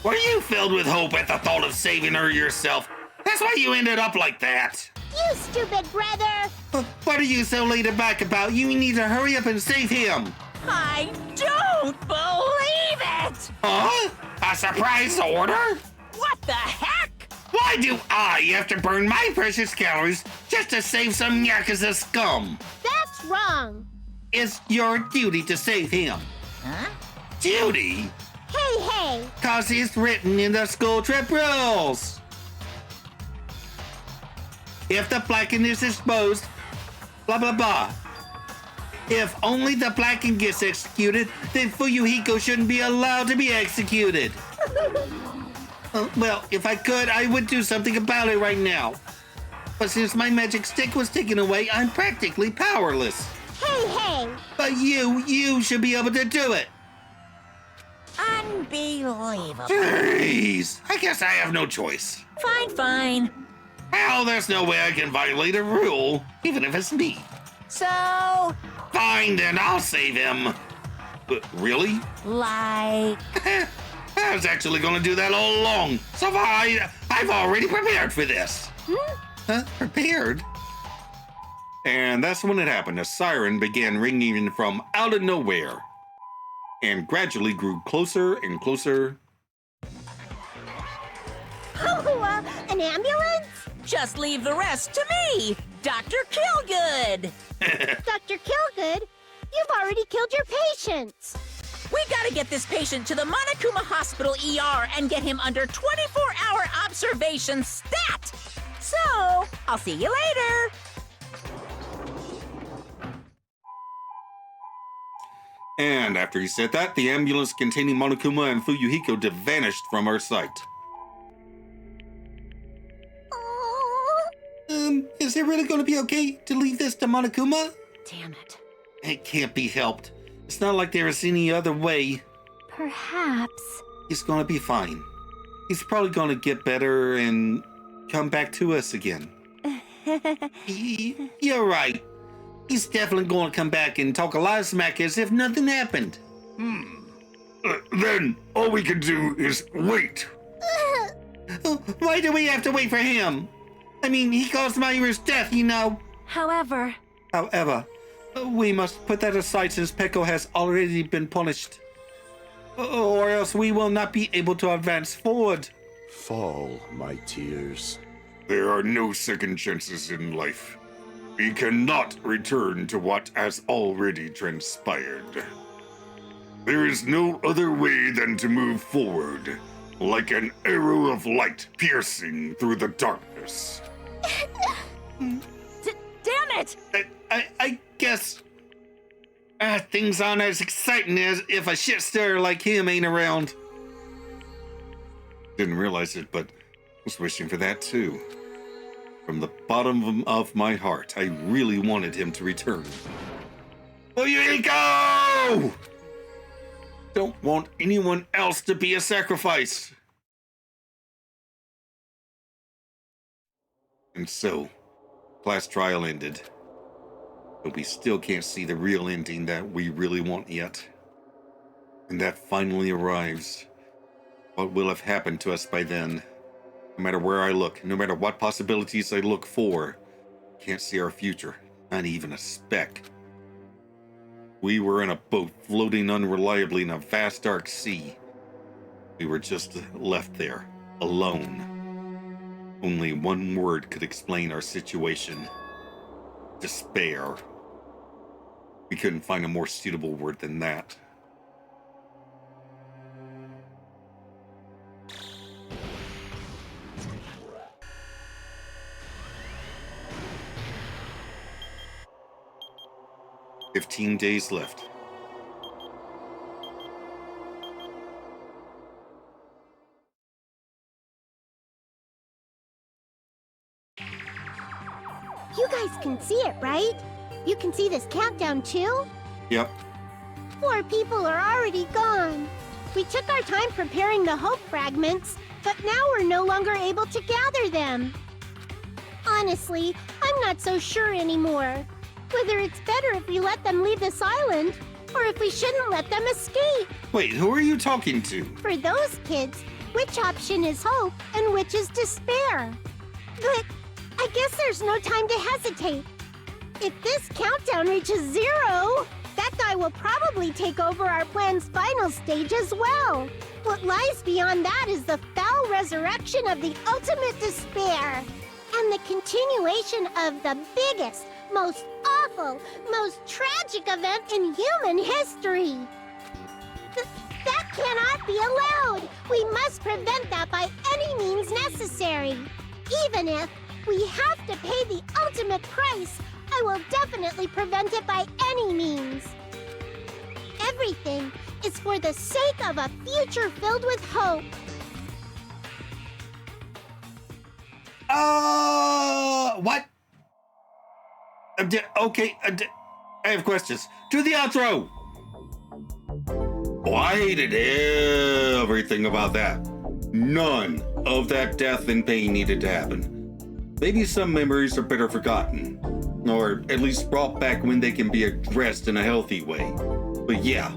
Were you filled with hope at the thought of saving her yourself? That's why you ended up like that. You stupid brother! What are you so laid back about? You need to hurry up and save him. I don't believe it! Huh? A surprise order? What the heck? Why do I have to burn my precious calories just to save some Yakuza scum? That's wrong! It's your duty to save him. Huh? Duty? Hey! 'Cause it's written in the school trip rules. If the Blackened is exposed, blah blah blah. If only the Blackened gets executed, then Fuyuhiko shouldn't be allowed to be executed. Well, if I could, I would do something about it right now. But since my magic stick was taken away, I'm practically powerless. Hey! But you should be able to do it. Unbelievable. Jeez, I guess I have no choice. Fine. Well, there's no way I can violate a rule, even if it's me. So, Fine, then I'll save him. Really? like... I was actually going to do that all along. So I've already prepared for this. Huh? Prepared? And that's when it happened. A siren began ringing from out of nowhere and gradually grew closer and closer. Oh, an ambulance? Just leave the rest to me, Dr. Killgood. Dr. Killgood, you've already killed your patients. We gotta get this patient to the Monokuma Hospital ER and get him under 24-hour observation stat. So, I'll see you later. And after he said that, the ambulance containing Monokuma and Fuyuhiko vanished from our sight. Is it really going to be okay to leave this to Monokuma? Damn it. It can't be helped. It's not like there is any other way. Perhaps. He's gonna be fine. He's probably gonna get better and come back to us again. You're right. He's definitely gonna come back and talk a lot of smack as if nothing happened. Then all we can do is wait. Why do we have to wait for him? I mean, he caused Mayuru's death, you know. However, we must put that aside since Peko has already been punished. Or else we will not be able to advance forward. Fall, my tears. There are no second chances in life. We cannot return to what has already transpired. There is no other way than to move forward, like an arrow of light piercing through the darkness. Damn it! I guess things aren't as exciting as if a shit stirrer like him ain't around. Didn't realize it, but was wishing for that too. From the bottom of my heart, I really wanted him to return. Fuyuhiko! Don't want anyone else to be a sacrifice. And so, class trial ended. But we still can't see the real ending that we really want yet. And that finally arrives. What will have happened to us by then? No matter where I look, no matter what possibilities I look for, can't see our future, not even a speck. We were in a boat floating unreliably in a vast dark sea. We were just left there, alone. Only one word could explain our situation. despair. We couldn't find a more suitable word than that. "15 days left." You guys can see it, right? You can see this countdown too? Yep. 4 people are already gone. We took our time preparing the hope fragments, but now we're no longer able to gather them. Honestly, I'm not so sure anymore. Whether it's better if we let them leave this island, or if we shouldn't let them escape. Wait, who are you talking to? For those kids, which option is hope and which is despair? But I guess there's no time to hesitate. If this countdown reaches 0, that guy will probably take over our plan's final stage as well. What lies beyond that is the foul resurrection of the ultimate despair, and the continuation of the biggest, most awful, most tragic event in human history. That cannot be allowed! We must prevent that by any means necessary. Even if we have to pay the ultimate price, I will definitely prevent it by any means. Everything is for the sake of a future filled with hope. What? Okay, I have questions. To the outro! Oh, I hated everything about that. None of that death and pain needed to happen. Maybe some memories are better forgotten, or at least brought back when they can be addressed in a healthy way. But yeah,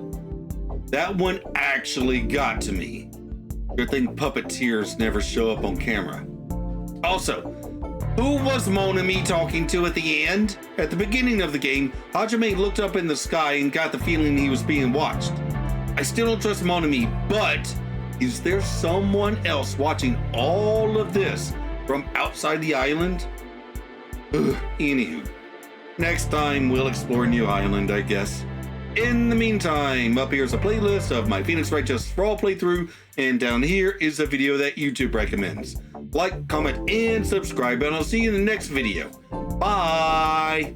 that one actually got to me. Good thing puppeteers never show up on camera. Also, who was Monokuma talking to at the end? At the beginning of the game, Hajime looked up in the sky and got the feeling he was being watched. I still don't trust Monokuma, but is there someone else watching all of this from outside the island? Anywho, next time we'll explore a new island, I guess. In the meantime, up here's a playlist of my Phoenix Wright Justice for All playthrough, and down here is a video that YouTube recommends. Like, comment, and subscribe, and I'll see you in the next video. Bye!